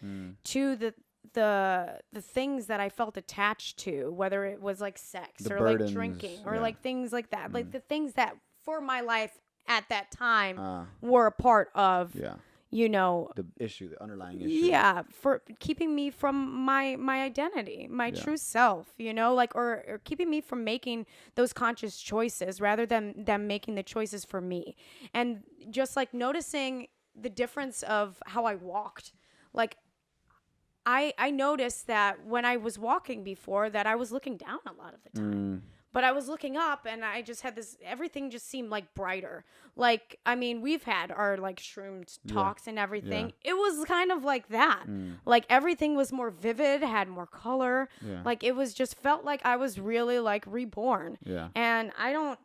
[SPEAKER 3] to the things that I felt attached to, whether it was like sex or
[SPEAKER 1] burdens,
[SPEAKER 3] like drinking or like things like that, like the things that for my life at that time were a part of,
[SPEAKER 1] the issue, the underlying issue.
[SPEAKER 3] Yeah, for keeping me from my identity, my true self, like, or keeping me from making those conscious choices rather than them making the choices for me. And just like noticing the difference of how I walked, like I noticed that when I was walking before that I was looking down a lot of the time. But I was looking up and I just had everything just seemed like brighter. Like, I mean, we've had our like shroomed talks and everything. It was kind of like that. Like everything was more vivid, had more color. Like it was just felt like I was really like reborn. And I don't,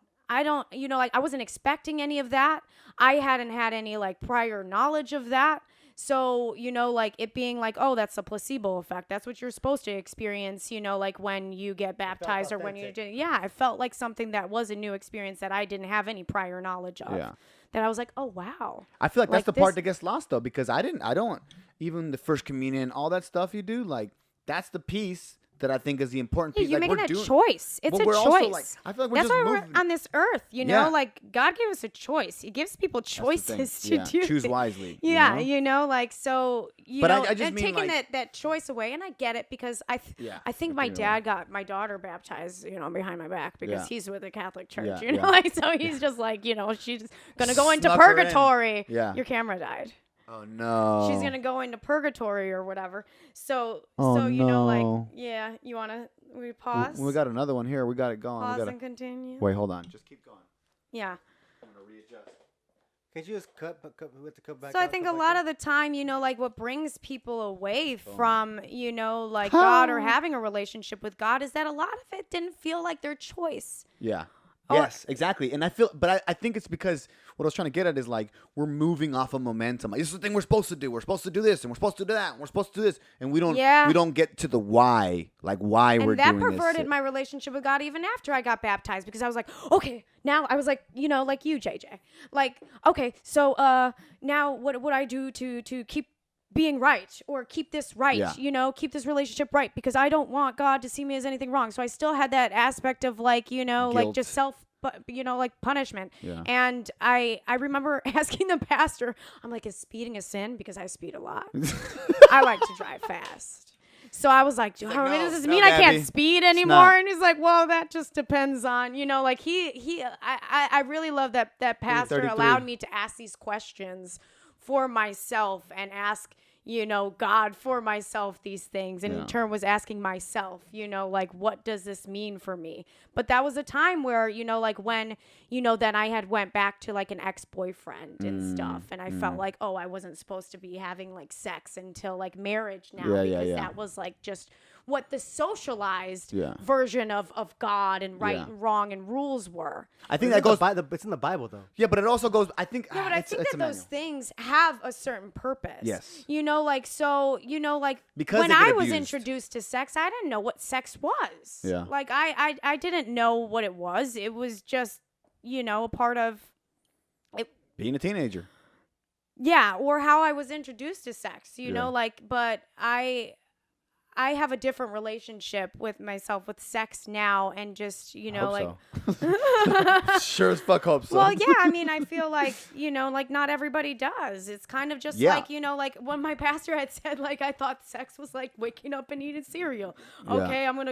[SPEAKER 3] like I wasn't expecting any of that. I hadn't had any like prior knowledge of that. So, like it being like, oh, that's a placebo effect. That's what you're supposed to experience, like when you get baptized or when you do. Yeah, I felt like something that was a new experience that I didn't have any prior knowledge of. Yeah. That I was like, oh, wow.
[SPEAKER 1] I feel like that's the part that gets lost, though, because I don't, even the first communion, all that stuff you do, like that's the piece that I think is the important piece.
[SPEAKER 3] You're
[SPEAKER 1] like,
[SPEAKER 3] making a choice. It's a choice.
[SPEAKER 1] Also, like, I feel like we're
[SPEAKER 3] that's
[SPEAKER 1] just
[SPEAKER 3] why
[SPEAKER 1] moving.
[SPEAKER 3] we're on this earth, like God gave us a choice. He gives people choices to do.
[SPEAKER 1] Choose wisely.
[SPEAKER 3] Yeah, like so.
[SPEAKER 1] But
[SPEAKER 3] know,
[SPEAKER 1] I just
[SPEAKER 3] and
[SPEAKER 1] mean
[SPEAKER 3] taking
[SPEAKER 1] like,
[SPEAKER 3] that choice away, and I get it because I think my dad got my daughter baptized, behind my back because he's with the Catholic Church, like so he's just like she's gonna go into purgatory. Your camera died.
[SPEAKER 1] Oh no.
[SPEAKER 3] She's gonna go into purgatory or whatever. So like you wanna we pause?
[SPEAKER 1] We got another one here. We got it going.
[SPEAKER 3] Pause and continue.
[SPEAKER 1] Wait, hold on. Just keep going.
[SPEAKER 3] Yeah.
[SPEAKER 1] I'm gonna readjust.
[SPEAKER 2] Can you just cut back?
[SPEAKER 3] So I think a lot of the time, like what brings people away from, like God or having a relationship with God is that a lot of it didn't feel like their choice.
[SPEAKER 1] Yeah. Yes, exactly. And I think it's because what I was trying to get at is like we're moving off of momentum. Like, this is the thing we're supposed to do. We're supposed to do this and we're supposed to do that. And we're supposed to do this. And we don't get to the why, like why we're doing this.
[SPEAKER 3] And that perverted my relationship with God even after I got baptized because I was like, okay, now I was like, like you, JJ. Like, okay, so now what would I do to keep being right or keep this right, keep this relationship right because I don't want God to see me as anything wrong. So I still had that aspect of like,
[SPEAKER 1] guilt.
[SPEAKER 3] like just self, like punishment. Yeah. And I remember asking the pastor, I'm like, is speeding a sin? Because I speed a lot. I like to drive fast. So I was like, does this mean I can't speed anymore? And he's like, well, that just depends on, like I really love that pastor allowed me to ask these questions for myself and ask, God for myself these things. And in turn was asking myself, like, what does this mean for me? But that was a time where, like when, then I had went back to like an ex-boyfriend and stuff. And I felt like, oh, I wasn't supposed to be having like sex until like marriage now because that was like just what the socialized version of God and right and wrong and rules were.
[SPEAKER 2] I think that goes it's in the Bible though.
[SPEAKER 1] Yeah, but it also goes, I think.
[SPEAKER 3] Yeah, but I think that those things have a certain purpose.
[SPEAKER 1] Yes.
[SPEAKER 3] Like, so, like
[SPEAKER 1] because
[SPEAKER 3] when I was introduced to sex, I didn't know what sex was.
[SPEAKER 1] Yeah.
[SPEAKER 3] Like I didn't know what it was. It was just, a part of it.
[SPEAKER 1] Being a teenager.
[SPEAKER 3] Yeah. Or how I was introduced to sex, like, but I have a different relationship with myself with sex now and just, like.
[SPEAKER 1] So. Sure as fuck hope so.
[SPEAKER 3] Well, yeah, I mean, I feel like, like not everybody does. It's kind of just like, like when my pastor had said, like, I thought sex was like waking up and eating cereal. Okay, I'm going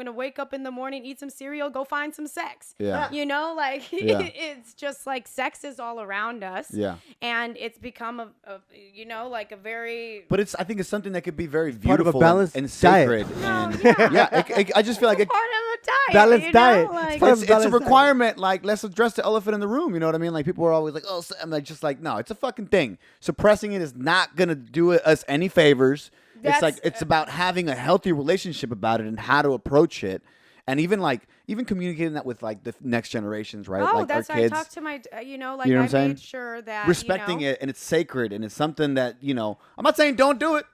[SPEAKER 3] to wake up in the morning, eat some cereal, go find some sex.
[SPEAKER 1] Yeah.
[SPEAKER 3] Like it's just like sex is all around us.
[SPEAKER 1] Yeah.
[SPEAKER 3] And it's become a like a very.
[SPEAKER 1] But I think it's something that could be very
[SPEAKER 2] part
[SPEAKER 1] beautiful.
[SPEAKER 2] Of a balanced
[SPEAKER 1] and sacred.
[SPEAKER 2] Diet.
[SPEAKER 1] And I just feel like
[SPEAKER 3] part of a diet.
[SPEAKER 2] Balanced diet.
[SPEAKER 3] Like,
[SPEAKER 1] It's a requirement. Like, let's address the elephant in the room. You know what I mean? Like, people are always like, oh, I'm like, just like, no, it's a fucking thing. Suppressing it is not gonna do us any favors. It's about having a healthy relationship about it and how to approach it, and even communicating that with like the next generations, right?
[SPEAKER 3] Oh,
[SPEAKER 1] like
[SPEAKER 3] that's
[SPEAKER 1] our
[SPEAKER 3] why
[SPEAKER 1] kids.
[SPEAKER 3] I talk to my,
[SPEAKER 1] You know what I'm
[SPEAKER 3] I
[SPEAKER 1] saying?
[SPEAKER 3] made sure that
[SPEAKER 1] Respecting it, and it's sacred, and it's something that I'm not saying don't do it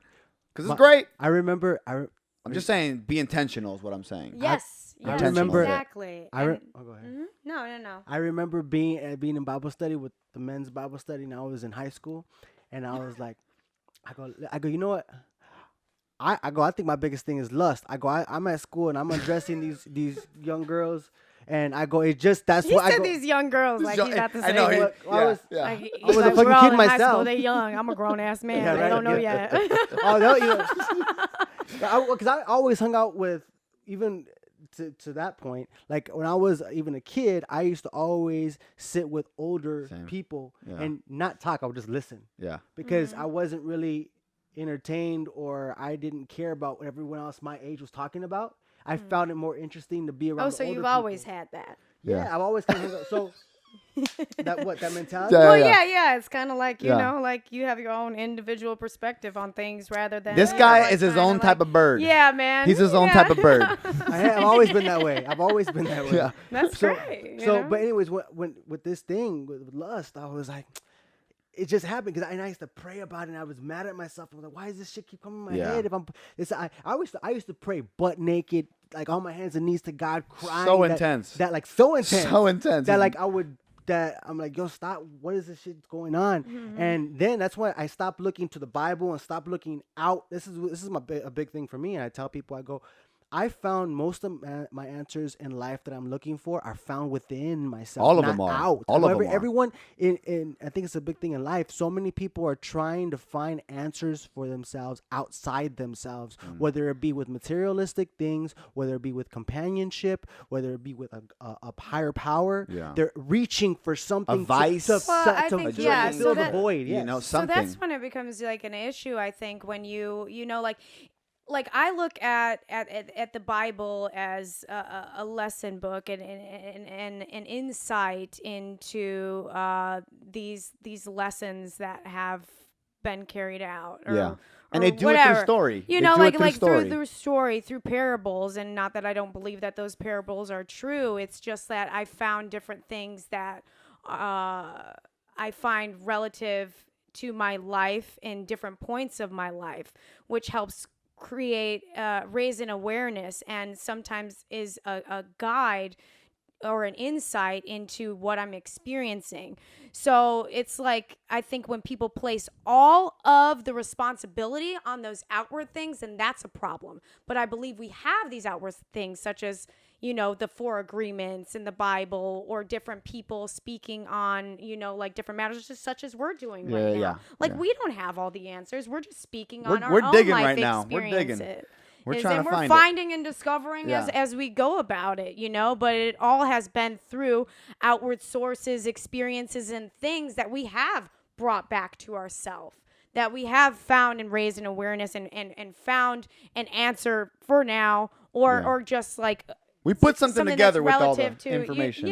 [SPEAKER 1] because it's great.
[SPEAKER 2] I remember.
[SPEAKER 1] I'm just saying be intentional is what I'm saying.
[SPEAKER 3] Yes,
[SPEAKER 2] I remember
[SPEAKER 3] exactly.
[SPEAKER 2] go ahead.
[SPEAKER 3] No.
[SPEAKER 2] I remember being in Bible study with the men's Bible study, and I was in high school, and I was like, I go, you know what? I think my biggest thing is lust. I'm at school and I'm undressing these young girls, and I go, it's just that's
[SPEAKER 3] He
[SPEAKER 2] what I
[SPEAKER 3] said
[SPEAKER 2] go.
[SPEAKER 3] these young girls like he's not the same.
[SPEAKER 1] I know.
[SPEAKER 2] I was
[SPEAKER 3] Like,
[SPEAKER 2] I
[SPEAKER 3] he's
[SPEAKER 2] was a
[SPEAKER 3] like,
[SPEAKER 2] fucking
[SPEAKER 3] we're all
[SPEAKER 2] kid
[SPEAKER 3] in high
[SPEAKER 2] myself.
[SPEAKER 3] school. They young. I'm a grown ass man.
[SPEAKER 2] Yeah,
[SPEAKER 3] They
[SPEAKER 2] right,
[SPEAKER 3] don't know
[SPEAKER 2] yeah.
[SPEAKER 3] yet.
[SPEAKER 2] Oh no, because I always hung out with, even to that point, like when I was even a kid, I used to always sit with older people and not talk. I would just listen.
[SPEAKER 1] Yeah.
[SPEAKER 2] Because I wasn't really entertained, or I didn't care about what everyone else my age was talking about. I found it more interesting to be around.
[SPEAKER 3] Oh, so you've
[SPEAKER 2] older
[SPEAKER 3] always
[SPEAKER 2] people.
[SPEAKER 3] had that.
[SPEAKER 2] Yeah, I've always kind of so that mentality.
[SPEAKER 1] Yeah.
[SPEAKER 3] Well, yeah. It's kind of like,
[SPEAKER 1] Yeah.
[SPEAKER 3] like you have your own individual perspective on things rather than.
[SPEAKER 1] This guy is his own type of bird.
[SPEAKER 3] Yeah, man.
[SPEAKER 1] He's his own type of bird.
[SPEAKER 2] I've always been that way.
[SPEAKER 1] Yeah.
[SPEAKER 3] That's great.
[SPEAKER 2] But anyways, when with this thing with lust, I was like, it just happened because I used to pray about it, and I was mad at myself. I was like, why does this shit keep coming in my head? If I used to pray butt naked, like on my hands and knees to God, crying.
[SPEAKER 1] So intense.
[SPEAKER 2] So intense.
[SPEAKER 1] So intense.
[SPEAKER 2] That like I'm like, yo, stop. What is this shit going on?
[SPEAKER 3] Mm-hmm.
[SPEAKER 2] And then that's why I stopped looking to the Bible and stopped looking out. This is a big thing for me. And I tell people, I go, I found most of my answers in life that I'm looking for are found within myself.
[SPEAKER 1] All of
[SPEAKER 2] not
[SPEAKER 1] them are.
[SPEAKER 2] Out.
[SPEAKER 1] All of them are.
[SPEAKER 2] Everyone in I think it's a big thing in life. So many people are trying to find answers for themselves outside themselves, whether it be with materialistic things, whether it be with companionship, whether it be with a higher power.
[SPEAKER 1] Yeah.
[SPEAKER 2] They're reaching for something.
[SPEAKER 1] A vice.
[SPEAKER 2] To
[SPEAKER 3] I think,
[SPEAKER 2] fill
[SPEAKER 3] so
[SPEAKER 2] the void. Yes.
[SPEAKER 1] Something.
[SPEAKER 3] So that's when it becomes like an issue, I think, when you like I look at the Bible as a lesson book and an insight into these lessons that have been carried out.
[SPEAKER 1] And they do
[SPEAKER 3] whatever.
[SPEAKER 1] it through story.
[SPEAKER 3] Through story, through parables, and not that I don't believe that those parables are true. It's just that I found different things that I find relative to my life in different points of my life, which helps raise an awareness, and sometimes is a guide or an insight into what I'm experiencing. So it's like, I think when people place all of the responsibility on those outward things, then that's a problem. But I believe we have these outward things, such as, the 4 agreements in the Bible, or different people speaking on, like different matters, just such as we're doing right now. We don't have all the answers. We're just speaking on our own
[SPEAKER 1] digging
[SPEAKER 3] life
[SPEAKER 1] right now. We're digging. We're trying to find
[SPEAKER 3] finding and discovering as we go about it, but it all has been through outward sources, experiences, and things that we have brought back to ourselves, that we have found and raised an awareness and found an answer for now, or just like
[SPEAKER 1] we put something together with all the
[SPEAKER 3] to,
[SPEAKER 1] information.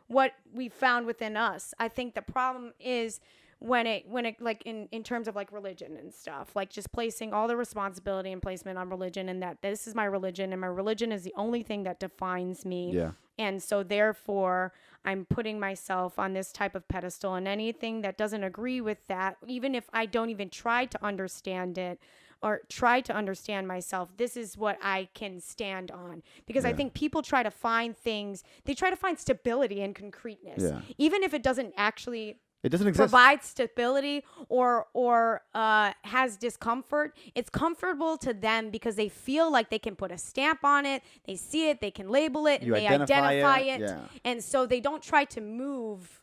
[SPEAKER 3] What we found within us. I think the problem is when it like in terms of like religion and stuff, like just placing all the responsibility and placement on religion, and that this is my religion and my religion is the only thing that defines me.
[SPEAKER 1] Yeah.
[SPEAKER 3] And so therefore I'm putting myself on this type of pedestal, and anything that doesn't agree with that, even if I don't even try to understand it or try to understand myself, this is what I can stand on. Because I think people try to find things, they try to find stability and concreteness.
[SPEAKER 1] Yeah.
[SPEAKER 3] Even if it doesn't actually
[SPEAKER 1] exist.
[SPEAKER 3] Provide stability or has discomfort, it's comfortable to them because they feel like they can put a stamp on it, they see it, they can label it, and they identify it.
[SPEAKER 1] Yeah.
[SPEAKER 3] And so they don't try to move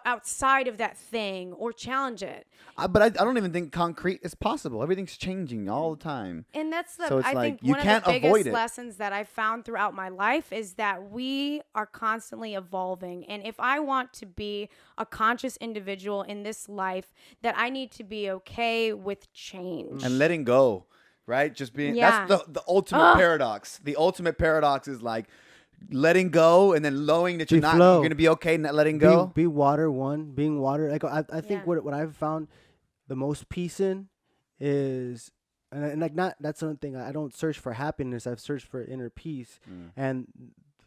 [SPEAKER 3] outside of that thing or challenge it.
[SPEAKER 1] But I don't even think concrete is possible. Everything's changing all the time.
[SPEAKER 3] And that's
[SPEAKER 1] So it's
[SPEAKER 3] I
[SPEAKER 1] like,
[SPEAKER 3] think
[SPEAKER 1] you
[SPEAKER 3] one
[SPEAKER 1] can't
[SPEAKER 3] of the
[SPEAKER 1] avoid
[SPEAKER 3] biggest
[SPEAKER 1] it.
[SPEAKER 3] lessons that I've found throughout my life is that we are constantly evolving. And if I want to be a conscious individual in this life, that I need to be okay with change.
[SPEAKER 1] And letting go. right? Just being
[SPEAKER 3] Yeah.
[SPEAKER 1] that's the ultimate paradox. The ultimate paradox is like letting go and then knowing that you're going to be okay not letting go.
[SPEAKER 2] Be water being water. Like I think what I've found the most peace in is and like not that's one thing. I don't search for happiness. I've searched for inner peace. And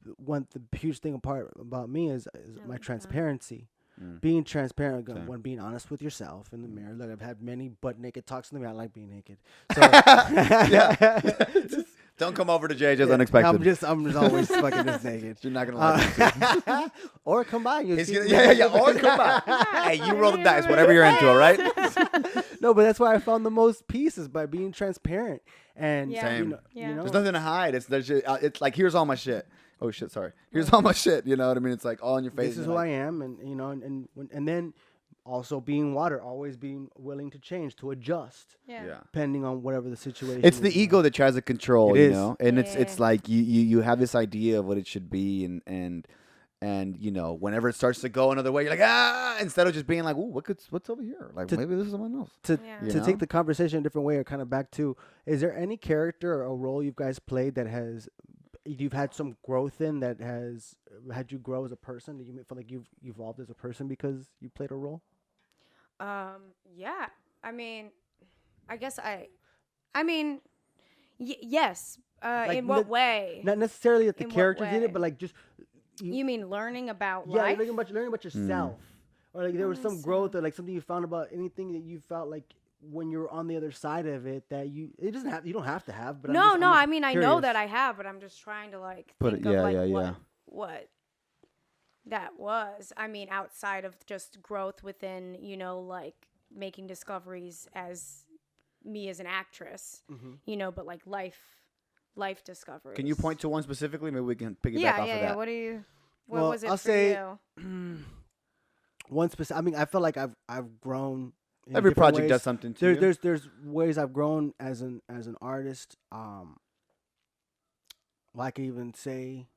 [SPEAKER 2] the huge thing about me is my transparency. Being transparent, when being honest with yourself in the mirror. Look, I've had many butt naked talks in the mirror. I like being naked. So
[SPEAKER 1] Don't come over to JJ's Unexpected.
[SPEAKER 2] I'm just always fucking just naked.
[SPEAKER 1] You're not gonna like it.
[SPEAKER 2] Or come by.
[SPEAKER 1] Or come by. Hey, you roll the dice, whatever you're into, all right?
[SPEAKER 2] No, but that's why I found the most peace is by being transparent. And
[SPEAKER 1] Same.
[SPEAKER 2] You know,
[SPEAKER 1] there's nothing to hide. It's like here's all my shit. Oh shit, sorry. Here's all my shit. You know what I mean? It's like all in your face.
[SPEAKER 2] This is who I am, and you know, and then also being water, always being willing to change, to adjust, depending on whatever the situation.
[SPEAKER 1] It's the ego that tries to control,
[SPEAKER 2] you
[SPEAKER 1] know, and it's like you have this idea of what it should be, and you know, whenever it starts to go another way, you're like instead of just being like, ooh, what's over here? Like maybe this is someone else.
[SPEAKER 2] To take the conversation a different way, or kind of back to, is there any character or role you guys played that you've had some growth in, that has had you grow as a person? Do you feel like you've evolved as a person because you played a role?
[SPEAKER 3] Yeah. I mean, I guess yes. Like in what way?
[SPEAKER 2] Not necessarily that the characters in it, but like just.
[SPEAKER 3] You mean learning about
[SPEAKER 2] life?
[SPEAKER 3] Yeah,
[SPEAKER 2] learning about yourself. Or like there was some growth, or like something you found about anything that you felt like when you were on the other side of it that you don't have to have. But
[SPEAKER 3] no,
[SPEAKER 2] I
[SPEAKER 3] mean I know that I have, but I'm just trying to like think of what that was. I mean, outside of just growth within, you know, like making discoveries as me as an actress, you know, but like life discoveries.
[SPEAKER 1] Can you point to one specifically? Maybe we can piggyback off of that.
[SPEAKER 3] What was it for you?
[SPEAKER 2] One specific. I mean, I feel like I've grown.
[SPEAKER 1] Every project does something to you.
[SPEAKER 2] There's ways I've grown as an artist. Well, I could even say.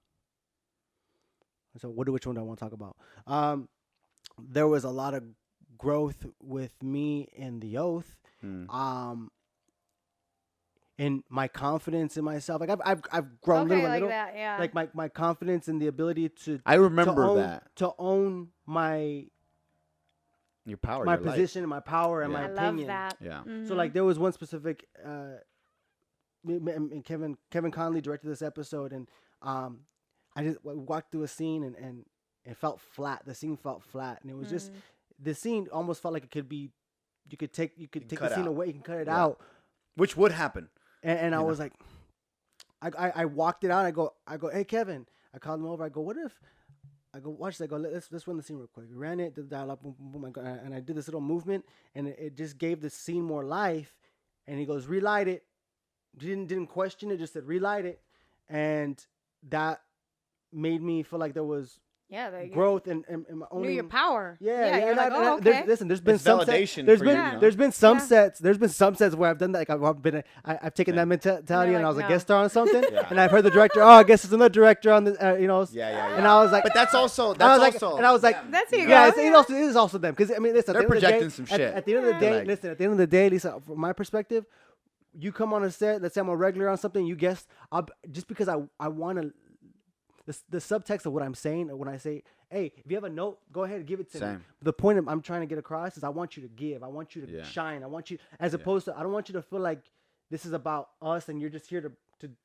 [SPEAKER 2] So which one do I want to talk about? There was a lot of growth with me in The Oath. In my confidence in myself, like I've grown little by little.
[SPEAKER 3] That, yeah.
[SPEAKER 2] Like my confidence in the ability to.
[SPEAKER 1] I remember
[SPEAKER 2] to own my.
[SPEAKER 1] Your power,
[SPEAKER 2] my
[SPEAKER 1] your
[SPEAKER 2] position,
[SPEAKER 1] life.
[SPEAKER 2] and my power, and my opinion.
[SPEAKER 3] I love that.
[SPEAKER 1] Yeah.
[SPEAKER 3] Mm-hmm.
[SPEAKER 2] So like there was one specific. And Kevin Conley directed this episode, and I just walked through a scene, and it felt flat. The scene felt flat, and it was just the scene almost felt like it could be. You could take the scene away. You can cut it out,
[SPEAKER 1] which would happen.
[SPEAKER 2] And I was like, I walked it out. I go, hey Kevin. I called him over. I go, what if? I go, watch this. I go, let's run the scene real quick. We ran it, did the dialogue, boom, boom, boom. And I did this little movement, and it just gave the scene more life. And he goes, relight it. Didn't question it, just said relight it, and that made me feel like there was growth and my own.
[SPEAKER 3] Knew your power.
[SPEAKER 2] Yeah.
[SPEAKER 3] Okay.
[SPEAKER 2] There's been some
[SPEAKER 1] validation.
[SPEAKER 2] There's been some sets. There's been some sets where I've done that. Like I've taken that mentality, and I was a guest star on something, and I've heard the director. Oh, I guess there's another director on the. You know.
[SPEAKER 1] Yeah.
[SPEAKER 2] And I was like,
[SPEAKER 1] but that's also.
[SPEAKER 2] And I was like,
[SPEAKER 3] that's Hugo.
[SPEAKER 2] Yeah, it is also them, because I mean, listen.
[SPEAKER 1] They're projecting some shit.
[SPEAKER 2] At the end of the day, listen. At the end of the day, Lisa, from my perspective, you come on a set. Let's say I'm a regular on something. You guess. Just because I want to. The subtext of what I'm saying, or when I say, hey, if you have a note, go ahead and give it to me. The point I'm trying to get across is I want you to give. I want you to shine. I want you, as opposed to, I don't want you to feel like this is about us and you're just here to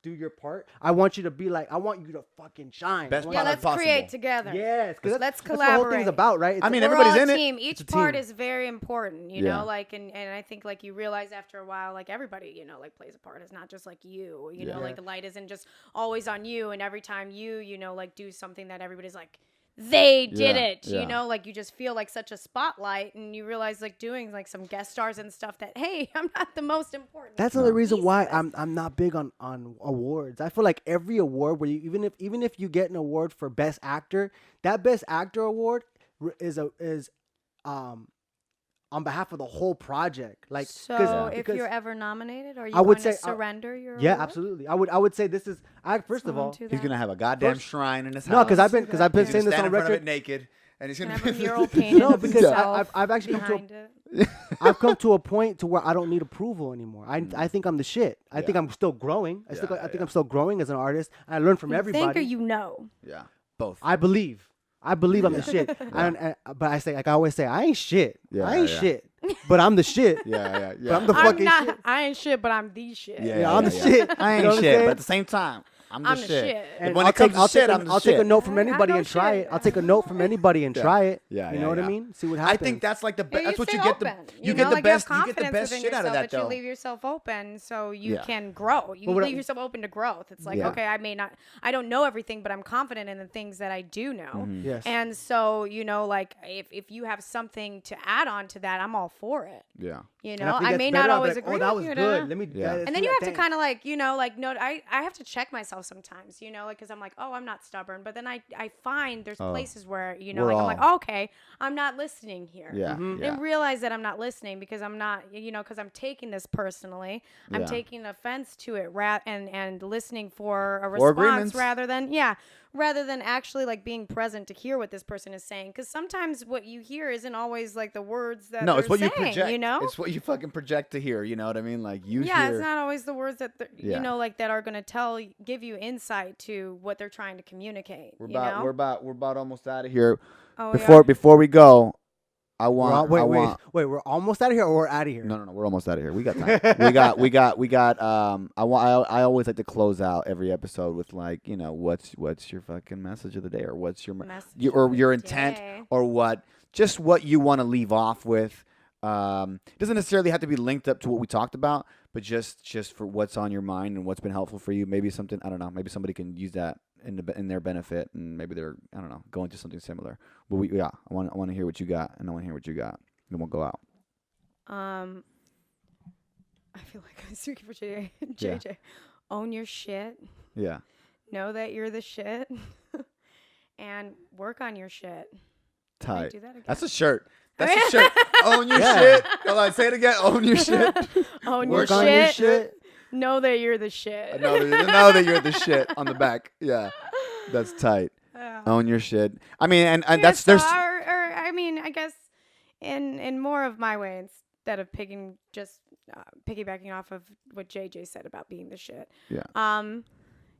[SPEAKER 2] do your part. I want you to be like, I want you to fucking shine.
[SPEAKER 3] Let's create together.
[SPEAKER 2] Yes, because
[SPEAKER 3] let's
[SPEAKER 2] that's
[SPEAKER 3] collaborate.
[SPEAKER 2] what the whole thing's about, right?
[SPEAKER 1] I mean, everybody's in it.
[SPEAKER 3] Team. Each part is very important, you know, like, and I think like you realize after a while, like everybody, you know, like plays a part. It's not just like you know, like the light isn't just always on you. And every time you know, like do something that everybody's like, they did it, you know, like you just feel like such a spotlight, and you realize like doing like some guest stars and stuff that, hey, I'm not the most important.
[SPEAKER 2] That's another reason why I'm not big on awards. I feel like every award where you even if you get an award for best actor, that best actor award is on behalf of the whole project. Like,
[SPEAKER 3] so if you're ever nominated, are you going to surrender your award?
[SPEAKER 2] Absolutely. I would say this is first of all,
[SPEAKER 1] he's gonna have a goddamn shrine in his house.
[SPEAKER 2] No, because I've been saying this on
[SPEAKER 1] record
[SPEAKER 2] record.
[SPEAKER 1] Naked, and he's
[SPEAKER 3] gonna have a mural painted.
[SPEAKER 2] No, because I've actually come to I've come to a point to where I don't need approval anymore. I think I'm the shit. I think I'm still growing. I think I'm still growing as an artist. I learn from everybody.
[SPEAKER 3] Think or you know?
[SPEAKER 1] Yeah, both.
[SPEAKER 2] I believe I'm the shit. But I say, like I always say, I ain't shit. I ain't shit. But I'm the shit.
[SPEAKER 1] Yeah.
[SPEAKER 2] But I'm the fucking shit.
[SPEAKER 3] I ain't shit, but I'm the shit.
[SPEAKER 2] I'm the shit.
[SPEAKER 1] I ain't shit, but at the same time, I'm the shit.
[SPEAKER 2] And
[SPEAKER 1] when it comes to shit, I'm the shit.
[SPEAKER 2] I'll take a note from anybody and try it. I'll take a note from anybody and try it.
[SPEAKER 1] Yeah,
[SPEAKER 2] you know what I mean? See what happens.
[SPEAKER 1] I think that's like the best. That's what you
[SPEAKER 3] get.
[SPEAKER 1] You get the best. You get the best shit out of that,
[SPEAKER 3] though.
[SPEAKER 1] though.
[SPEAKER 3] You leave yourself open so you can grow. You leave yourself open to growth. It's like, okay, I don't know everything, but I'm confident in the things that I do know.
[SPEAKER 2] Yes.
[SPEAKER 3] And so, like if you have something to add on to that, I'm all for it.
[SPEAKER 1] Yeah.
[SPEAKER 3] I may not always agree.
[SPEAKER 2] Oh, that was good. Let me.
[SPEAKER 3] And then you have to kind of like, no, I have to check myself sometimes, because I'm like, oh, I'm not stubborn. But then I find there's places where, I'm like, oh, okay, I'm not listening here.
[SPEAKER 1] Yeah.
[SPEAKER 3] And realize that I'm not listening because I'm not, because I'm taking this personally. I'm taking offense to it and listening for a response rather than actually like being present to hear what this person is saying. Because sometimes what you hear isn't always like the words that
[SPEAKER 1] it's what
[SPEAKER 3] saying,
[SPEAKER 1] you project. It's what you fucking project to hear. You know what I mean? Like you hear.
[SPEAKER 3] Yeah, it's not always the words that like that are going to give you insight to what they're trying to communicate. We're
[SPEAKER 1] about almost out of here.
[SPEAKER 3] Oh,
[SPEAKER 1] Before we go, I want.
[SPEAKER 2] Wait, we're almost out of here, or we're out of here?
[SPEAKER 1] No, we're almost out of here. We got time. we got. I always like to close out every episode with like, what's your fucking message of the day, or what's your intent, or what you want to leave off with. It doesn't necessarily have to be linked up to what we talked about, but just for what's on your mind and what's been helpful for you. Maybe something, I don't know. Maybe somebody can use that in their benefit, and maybe they're, I don't know, going to something similar. But I want to hear what you got, and I want to hear what you got. Then we'll go out.
[SPEAKER 3] I feel like I'm speaking for JJ.
[SPEAKER 1] Yeah.
[SPEAKER 3] Own your shit.
[SPEAKER 1] Yeah.
[SPEAKER 3] Know that you're the shit, and work on your shit.
[SPEAKER 1] Tight.
[SPEAKER 3] Do that again?
[SPEAKER 1] That's a shirt. That's a shirt. Own your shit. Hold on, say it again. Own your shit.
[SPEAKER 3] Own
[SPEAKER 1] Work
[SPEAKER 3] your
[SPEAKER 1] on your shit.
[SPEAKER 3] Know that you're the shit.
[SPEAKER 1] Know that you're the shit on the back. Yeah, that's tight. Own your shit. I mean, and that's there's.
[SPEAKER 3] I mean, I guess in more of my way, instead of piggybacking off of what JJ said about being the shit.
[SPEAKER 1] Yeah.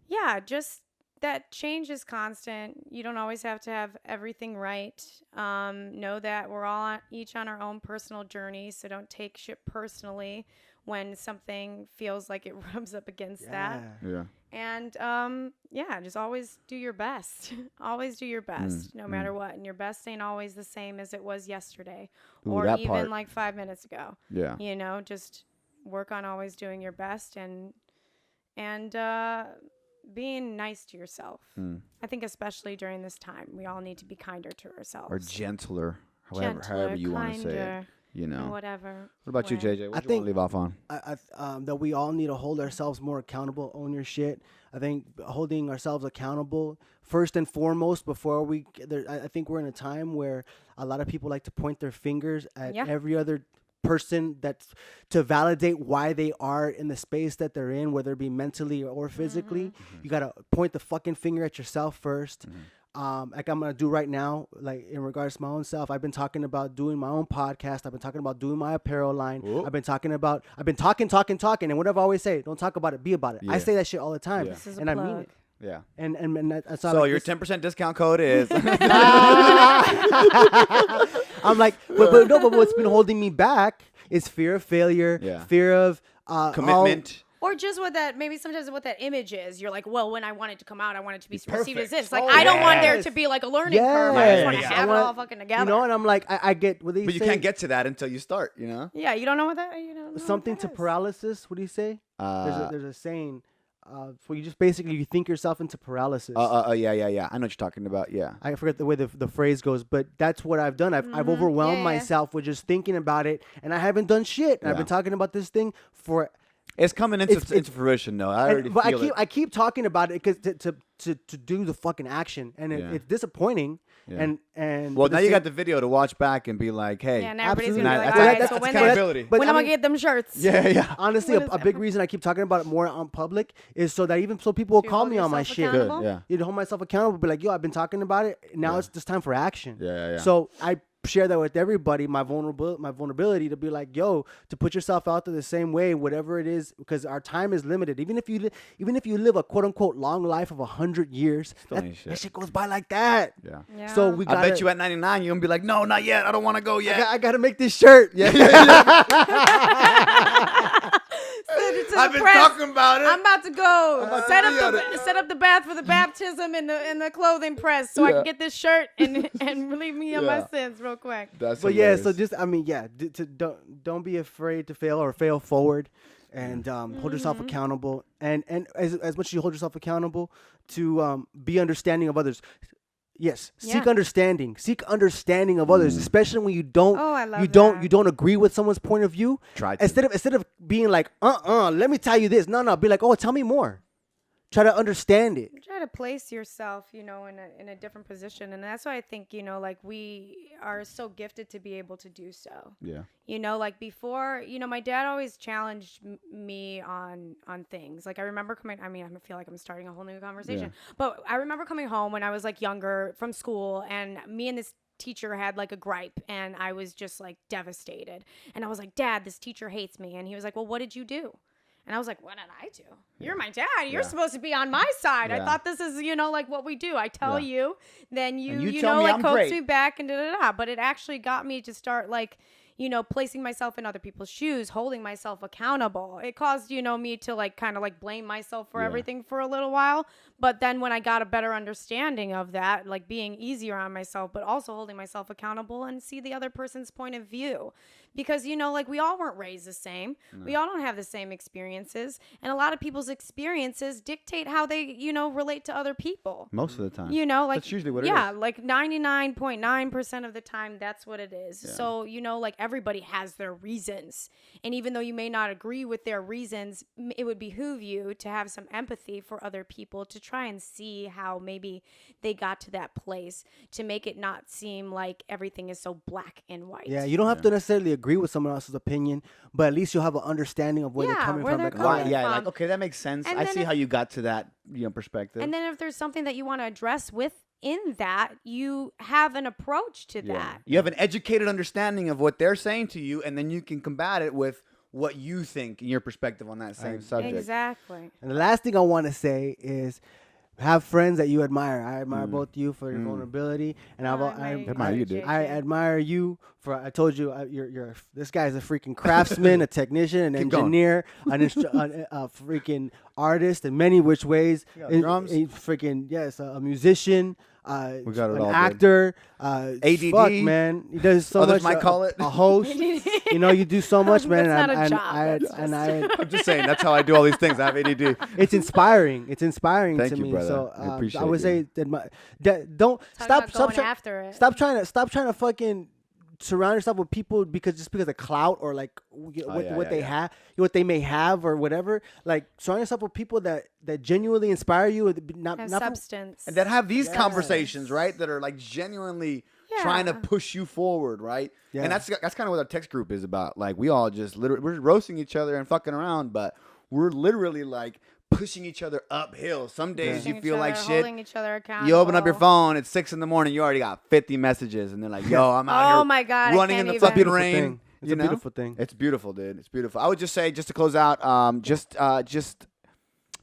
[SPEAKER 3] Yeah, just that change is constant. You don't always have to have everything right. Know that we're all each on our own personal journey, so don't take shit personally when something feels like it rubs up against that.
[SPEAKER 1] Yeah.
[SPEAKER 3] And just always do your best. Always do your best, no matter what. And your best ain't always the same as it was yesterday, or even like 5 minutes ago.
[SPEAKER 1] Yeah.
[SPEAKER 3] Just work on always doing your best and being nice to yourself. I think especially during this time, we all need to be kinder to ourselves.
[SPEAKER 1] Or gentler, however you want to say it.
[SPEAKER 3] Whatever.
[SPEAKER 1] What about you, JJ? What do you want to leave off on?
[SPEAKER 2] That we all need to hold ourselves more accountable. Own your shit. I think holding ourselves accountable first and foremost before I think we're in a time where a lot of people like to point their fingers at every other person that's to validate why they are in the space that they're in, whether it be mentally or physically. You got to point the fucking finger at yourself first. Like I'm going to do right now, like in regards to my own self. I've been talking about doing my own podcast. I've been talking about doing my apparel line. I've been talking. And what I've always say, don't talk about it, be about it. I say that shit all the time. And I mean it.
[SPEAKER 1] Yeah.
[SPEAKER 2] And that's
[SPEAKER 1] so your 10% discount code is.
[SPEAKER 2] I'm like, but what's been holding me back is fear of failure, fear of
[SPEAKER 1] commitment.
[SPEAKER 3] Or just sometimes what that image is. You're like, well, when I want it to come out, I want it to be received as this. Like, I don't want there to be like a learning curve. I just want to have it all fucking together.
[SPEAKER 2] And I'm like, I get what they say.
[SPEAKER 1] But you can't get to that until you start,
[SPEAKER 3] Yeah, you don't know what that,
[SPEAKER 2] something to paralysis. What do you say? There's a saying. Where you just basically you think yourself into paralysis.
[SPEAKER 1] Yeah. I know what you're talking about. Yeah.
[SPEAKER 2] I forget the way the phrase goes, but that's what I've done. I've overwhelmed myself with just thinking about it, and I haven't done shit. And I've been talking about this thing for.
[SPEAKER 1] It's coming into fruition, though.
[SPEAKER 2] I keep talking about it because to do the fucking action, and it's disappointing. Yeah. And
[SPEAKER 1] well, now you got the video to watch back and be like, hey,
[SPEAKER 3] and everybody's gonna be like,
[SPEAKER 1] that's accountability.
[SPEAKER 3] When I'm gonna get them shirts?
[SPEAKER 1] Yeah.
[SPEAKER 2] Honestly, a big reason I keep talking about it more on public is so that even so people will call me on my shit.
[SPEAKER 1] Good, yeah.
[SPEAKER 2] You'd hold myself accountable, be like, yo, I've been talking about it. Now it's just time for action.
[SPEAKER 1] Yeah.
[SPEAKER 2] So I share that with everybody, my vulnerability to be like, yo, to put yourself out there the same way, whatever it is, because our time is limited. Even if you live a quote unquote long life of 100 years, that shit goes by like that.
[SPEAKER 1] Yeah.
[SPEAKER 2] So
[SPEAKER 1] I bet you at 99 you're gonna be like, no, not yet. I don't want to go yet.
[SPEAKER 2] I gotta make this shirt. Yeah.
[SPEAKER 1] I've been talking about it.
[SPEAKER 3] I'm about to go set up the bath for the baptism and the clothing press so I can get this shirt and relieve me of my sins real quick.
[SPEAKER 1] That's
[SPEAKER 2] but
[SPEAKER 1] hilarious.
[SPEAKER 2] so just don't be afraid to fail or fail forward, and hold yourself accountable, and as much as you hold yourself accountable to be understanding of others. Yes, seek understanding. Seek understanding of others, especially when you don't agree with someone's point of view.
[SPEAKER 1] Try to.
[SPEAKER 2] Instead of being like, let me tell you this. No, be like, oh, tell me more. Try to understand it.
[SPEAKER 3] Try to place yourself, in a different position, and that's why I think, like we are so gifted to be able to do so.
[SPEAKER 1] Yeah.
[SPEAKER 3] Like before, my dad always challenged me on things. Like I remember I feel like I'm starting a whole new conversation, but I remember coming home when I was like younger from school, and me and this teacher had like a gripe, and I was just like devastated, and I was like, Dad, this teacher hates me. And he was like, well, what did you do? And I was like, what did I do? You're my dad. You're supposed to be on my side. I thought this is, like what we do. I tell you, then you
[SPEAKER 1] tell me
[SPEAKER 3] like
[SPEAKER 1] I'm
[SPEAKER 3] coax
[SPEAKER 1] great.
[SPEAKER 3] me back and da-da-da. But it actually got me to start like, placing myself in other people's shoes, holding myself accountable. It caused, me to like kind of like blame myself for everything for a little while. But then when I got a better understanding of that, like being easier on myself, but also holding myself accountable and see the other person's point of view. Because, like we all weren't raised the same. No. We all don't have the same experiences. And a lot of people's experiences dictate how they, relate to other people.
[SPEAKER 1] Most of the time.
[SPEAKER 3] Like
[SPEAKER 1] that's usually what it is.
[SPEAKER 3] Yeah, like 99.9% of the time, that's what it is. Yeah. So, like everybody has their reasons. And even though you may not agree with their reasons, it would behoove you to have some empathy for other people to try and see how maybe they got to that place to make it not seem like everything is so black and white.
[SPEAKER 2] Yeah, you don't have to necessarily agree with someone else's opinion, but at least you'll have an understanding of where they're coming from.
[SPEAKER 1] Like, okay, that makes sense. I see how you got to that, perspective.
[SPEAKER 3] And then if there's something that you want to address within that, you have an approach to that.
[SPEAKER 1] You have an educated understanding of what they're saying to you, and then you can combat it with what you think and your perspective on that same subject.
[SPEAKER 3] Exactly.
[SPEAKER 2] And the last thing I want to say is, have friends that you admire. I admire both you for your vulnerability, and I
[SPEAKER 1] admire you, dude.
[SPEAKER 2] I admire you for. I told you, you're this guy's a freaking craftsman, a technician, an engineer, a freaking artist in many which ways.
[SPEAKER 1] Drums,
[SPEAKER 2] a musician.
[SPEAKER 1] We got it
[SPEAKER 2] an
[SPEAKER 1] all,
[SPEAKER 2] actor.
[SPEAKER 1] ADD,
[SPEAKER 2] fuck, man. He does so
[SPEAKER 1] Others
[SPEAKER 2] much.
[SPEAKER 1] might call it
[SPEAKER 2] a host. You do so much, man.
[SPEAKER 3] That's not a job.
[SPEAKER 1] I'm just saying that's how I do all these things. I have ADD.
[SPEAKER 2] It's inspiring. It's inspiring
[SPEAKER 1] Thank
[SPEAKER 2] to
[SPEAKER 1] you,
[SPEAKER 2] me.
[SPEAKER 1] brother.
[SPEAKER 2] So
[SPEAKER 1] I appreciate
[SPEAKER 2] I would say don't
[SPEAKER 3] stop
[SPEAKER 2] after it. Stop trying to fucking surround yourself with people because of clout or like what they have, what they may have or whatever. Like surround yourself with people that genuinely inspire you, not
[SPEAKER 3] substance,
[SPEAKER 1] and that have these conversations, right? That are like genuinely trying to push you forward, right? Yeah. And that's kind of what our text group is about. Like we all just literally we're roasting each other and fucking around, but we're literally like pushing each other uphill. Some days you feel like shit.
[SPEAKER 3] Holding each other accountable.
[SPEAKER 1] You open up your phone, it's 6 a.m, you already got 50 messages, and they're like, "Yo, I'm out here,
[SPEAKER 3] my God,
[SPEAKER 1] running in the fucking rain."
[SPEAKER 2] It's a beautiful thing.
[SPEAKER 1] It's beautiful, dude. It's beautiful. I would just say, just to close out, just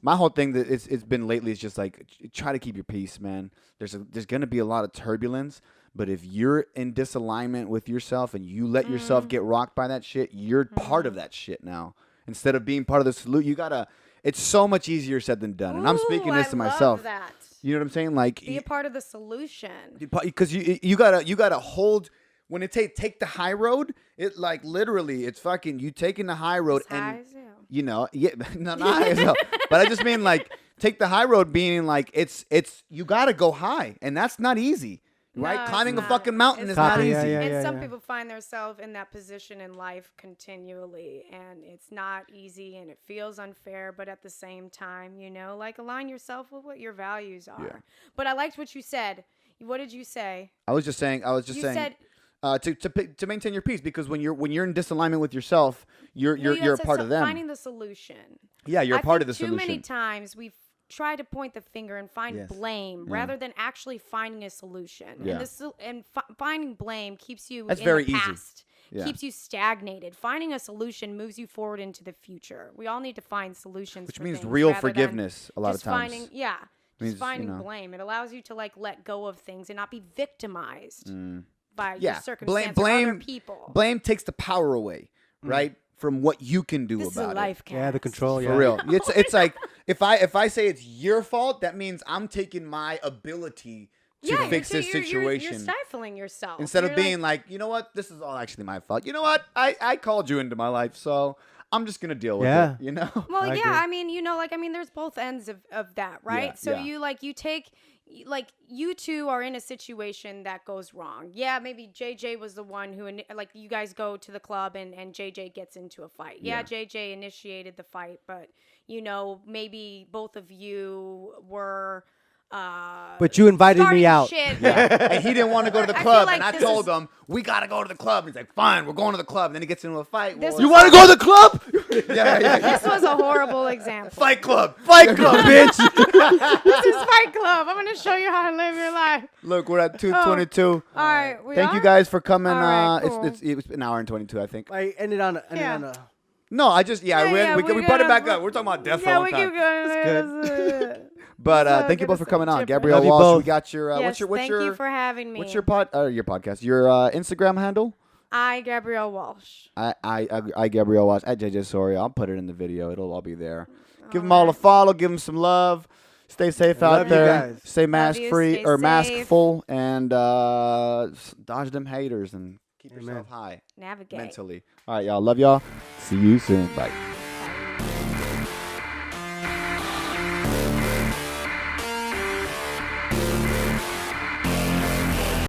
[SPEAKER 1] my whole thing that it's been lately is just like try to keep your peace, man. There's gonna be a lot of turbulence. But if you're in disalignment with yourself and you let yourself get rocked by that shit, you're part of that shit now. Instead of being part of the solution, you gotta. It's so much easier said than done. And I'm speaking this to myself.
[SPEAKER 3] That.
[SPEAKER 1] You know what I'm saying? Like
[SPEAKER 3] be a part of the solution.
[SPEAKER 1] Because you gotta hold when it take the high road. It like literally, it's fucking you taking the high road not high as hell. But I just mean like take the high road, being like it's you gotta go high, and that's not easy. Right?
[SPEAKER 3] No,
[SPEAKER 1] climbing a fucking mountain is not easy.
[SPEAKER 3] And some people find themselves in that position in life continually, and it's not easy and it feels unfair, but at the same time, like align yourself with what your values are. Yeah. But I liked what you said. What did you say?
[SPEAKER 1] I was just saying to maintain your peace, because when you're in disalignment with yourself, you're a part of them.
[SPEAKER 3] Finding the solution.
[SPEAKER 1] Yeah, you're a part of the solution.
[SPEAKER 3] Too many times we've try to point the finger and find blame rather than actually finding a solution.
[SPEAKER 1] Yeah.
[SPEAKER 3] And finding blame keeps you
[SPEAKER 1] That's
[SPEAKER 3] in
[SPEAKER 1] very
[SPEAKER 3] the
[SPEAKER 1] easy.
[SPEAKER 3] past.
[SPEAKER 1] Yeah.
[SPEAKER 3] Keeps you stagnated. Finding a solution moves you forward into the future. We all need to find solutions,
[SPEAKER 1] Which
[SPEAKER 3] for
[SPEAKER 1] means
[SPEAKER 3] things
[SPEAKER 1] real
[SPEAKER 3] rather than
[SPEAKER 1] forgiveness a lot of
[SPEAKER 3] just
[SPEAKER 1] times.
[SPEAKER 3] Means,
[SPEAKER 1] you
[SPEAKER 3] finding
[SPEAKER 1] know.
[SPEAKER 3] blame. It allows you to like let go of things and not be victimized by
[SPEAKER 1] Yeah.
[SPEAKER 3] your circumstance or other people.
[SPEAKER 1] Blame takes the power away, right? From what you can do
[SPEAKER 3] This
[SPEAKER 1] about
[SPEAKER 3] is a life
[SPEAKER 1] it.
[SPEAKER 3] cast.
[SPEAKER 2] Yeah, the control. Yeah.
[SPEAKER 1] For real. It's like if I say it's your fault, that means I'm taking my ability to fix this situation.
[SPEAKER 3] You're stifling yourself.
[SPEAKER 1] Instead of being like, you know what, this is all actually my fault. You know what, I called you into my life, so I'm just gonna deal with it. You know.
[SPEAKER 3] Well,
[SPEAKER 2] I
[SPEAKER 3] yeah.
[SPEAKER 2] agree.
[SPEAKER 3] I mean, you know, like there's both ends of that, right?
[SPEAKER 1] Yeah,
[SPEAKER 3] so
[SPEAKER 1] yeah.
[SPEAKER 3] you take. Like you two are in a situation that goes wrong. Yeah, maybe JJ was the one who like you guys go to the club and JJ gets into a fight. Yeah, JJ initiated the fight, but you know maybe both of you were.
[SPEAKER 2] But you invited me out.
[SPEAKER 3] Shit.
[SPEAKER 1] And he didn't want to go to the club,
[SPEAKER 3] like
[SPEAKER 1] and I
[SPEAKER 3] this
[SPEAKER 1] told
[SPEAKER 3] is-
[SPEAKER 1] him we gotta go to the club. He's like, fine, we're going to the club. And then he gets into a fight.
[SPEAKER 3] This
[SPEAKER 1] You
[SPEAKER 3] was-
[SPEAKER 1] want to go to the club? yeah.
[SPEAKER 3] This was a horrible example.
[SPEAKER 1] Fight club, bitch.
[SPEAKER 3] This is Fight Club. I'm gonna show you how to live your life.
[SPEAKER 1] Look, we're at 2:22.
[SPEAKER 3] All right.
[SPEAKER 1] Thank you guys for coming.
[SPEAKER 3] All right, cool.
[SPEAKER 1] It's an hour and 22, I think.
[SPEAKER 2] I ended on a.
[SPEAKER 1] No, I just we brought it back up. We're talking about death for a long
[SPEAKER 3] we
[SPEAKER 1] time.
[SPEAKER 3] keep going.
[SPEAKER 2] Good.
[SPEAKER 1] But
[SPEAKER 3] So
[SPEAKER 1] thank you
[SPEAKER 3] good
[SPEAKER 1] both
[SPEAKER 3] to
[SPEAKER 1] for
[SPEAKER 3] see
[SPEAKER 1] coming
[SPEAKER 3] you,
[SPEAKER 1] on.
[SPEAKER 3] Chip.
[SPEAKER 1] Gabrielle
[SPEAKER 2] Love you
[SPEAKER 1] Walsh,
[SPEAKER 2] both.
[SPEAKER 1] we got your
[SPEAKER 3] Yes,
[SPEAKER 1] what's
[SPEAKER 3] thank
[SPEAKER 1] your
[SPEAKER 3] you for having me.
[SPEAKER 1] what's your podcast? Your Instagram handle?
[SPEAKER 3] I, Gabrielle Walsh.
[SPEAKER 1] I Gabrielle Walsh at JJ Soria. I'll put it in the video. It'll all be there. Give them all a follow. Give them some love. Stay safe out
[SPEAKER 2] Love you
[SPEAKER 1] there.
[SPEAKER 2] guys.
[SPEAKER 1] Stay mask
[SPEAKER 3] you.
[SPEAKER 1] free
[SPEAKER 3] Stay
[SPEAKER 1] or mask
[SPEAKER 3] safe.
[SPEAKER 1] full, and dodge them haters and keep yourself high
[SPEAKER 3] Navigate.
[SPEAKER 1] mentally. All right, y'all. Love y'all. See you soon. Bye.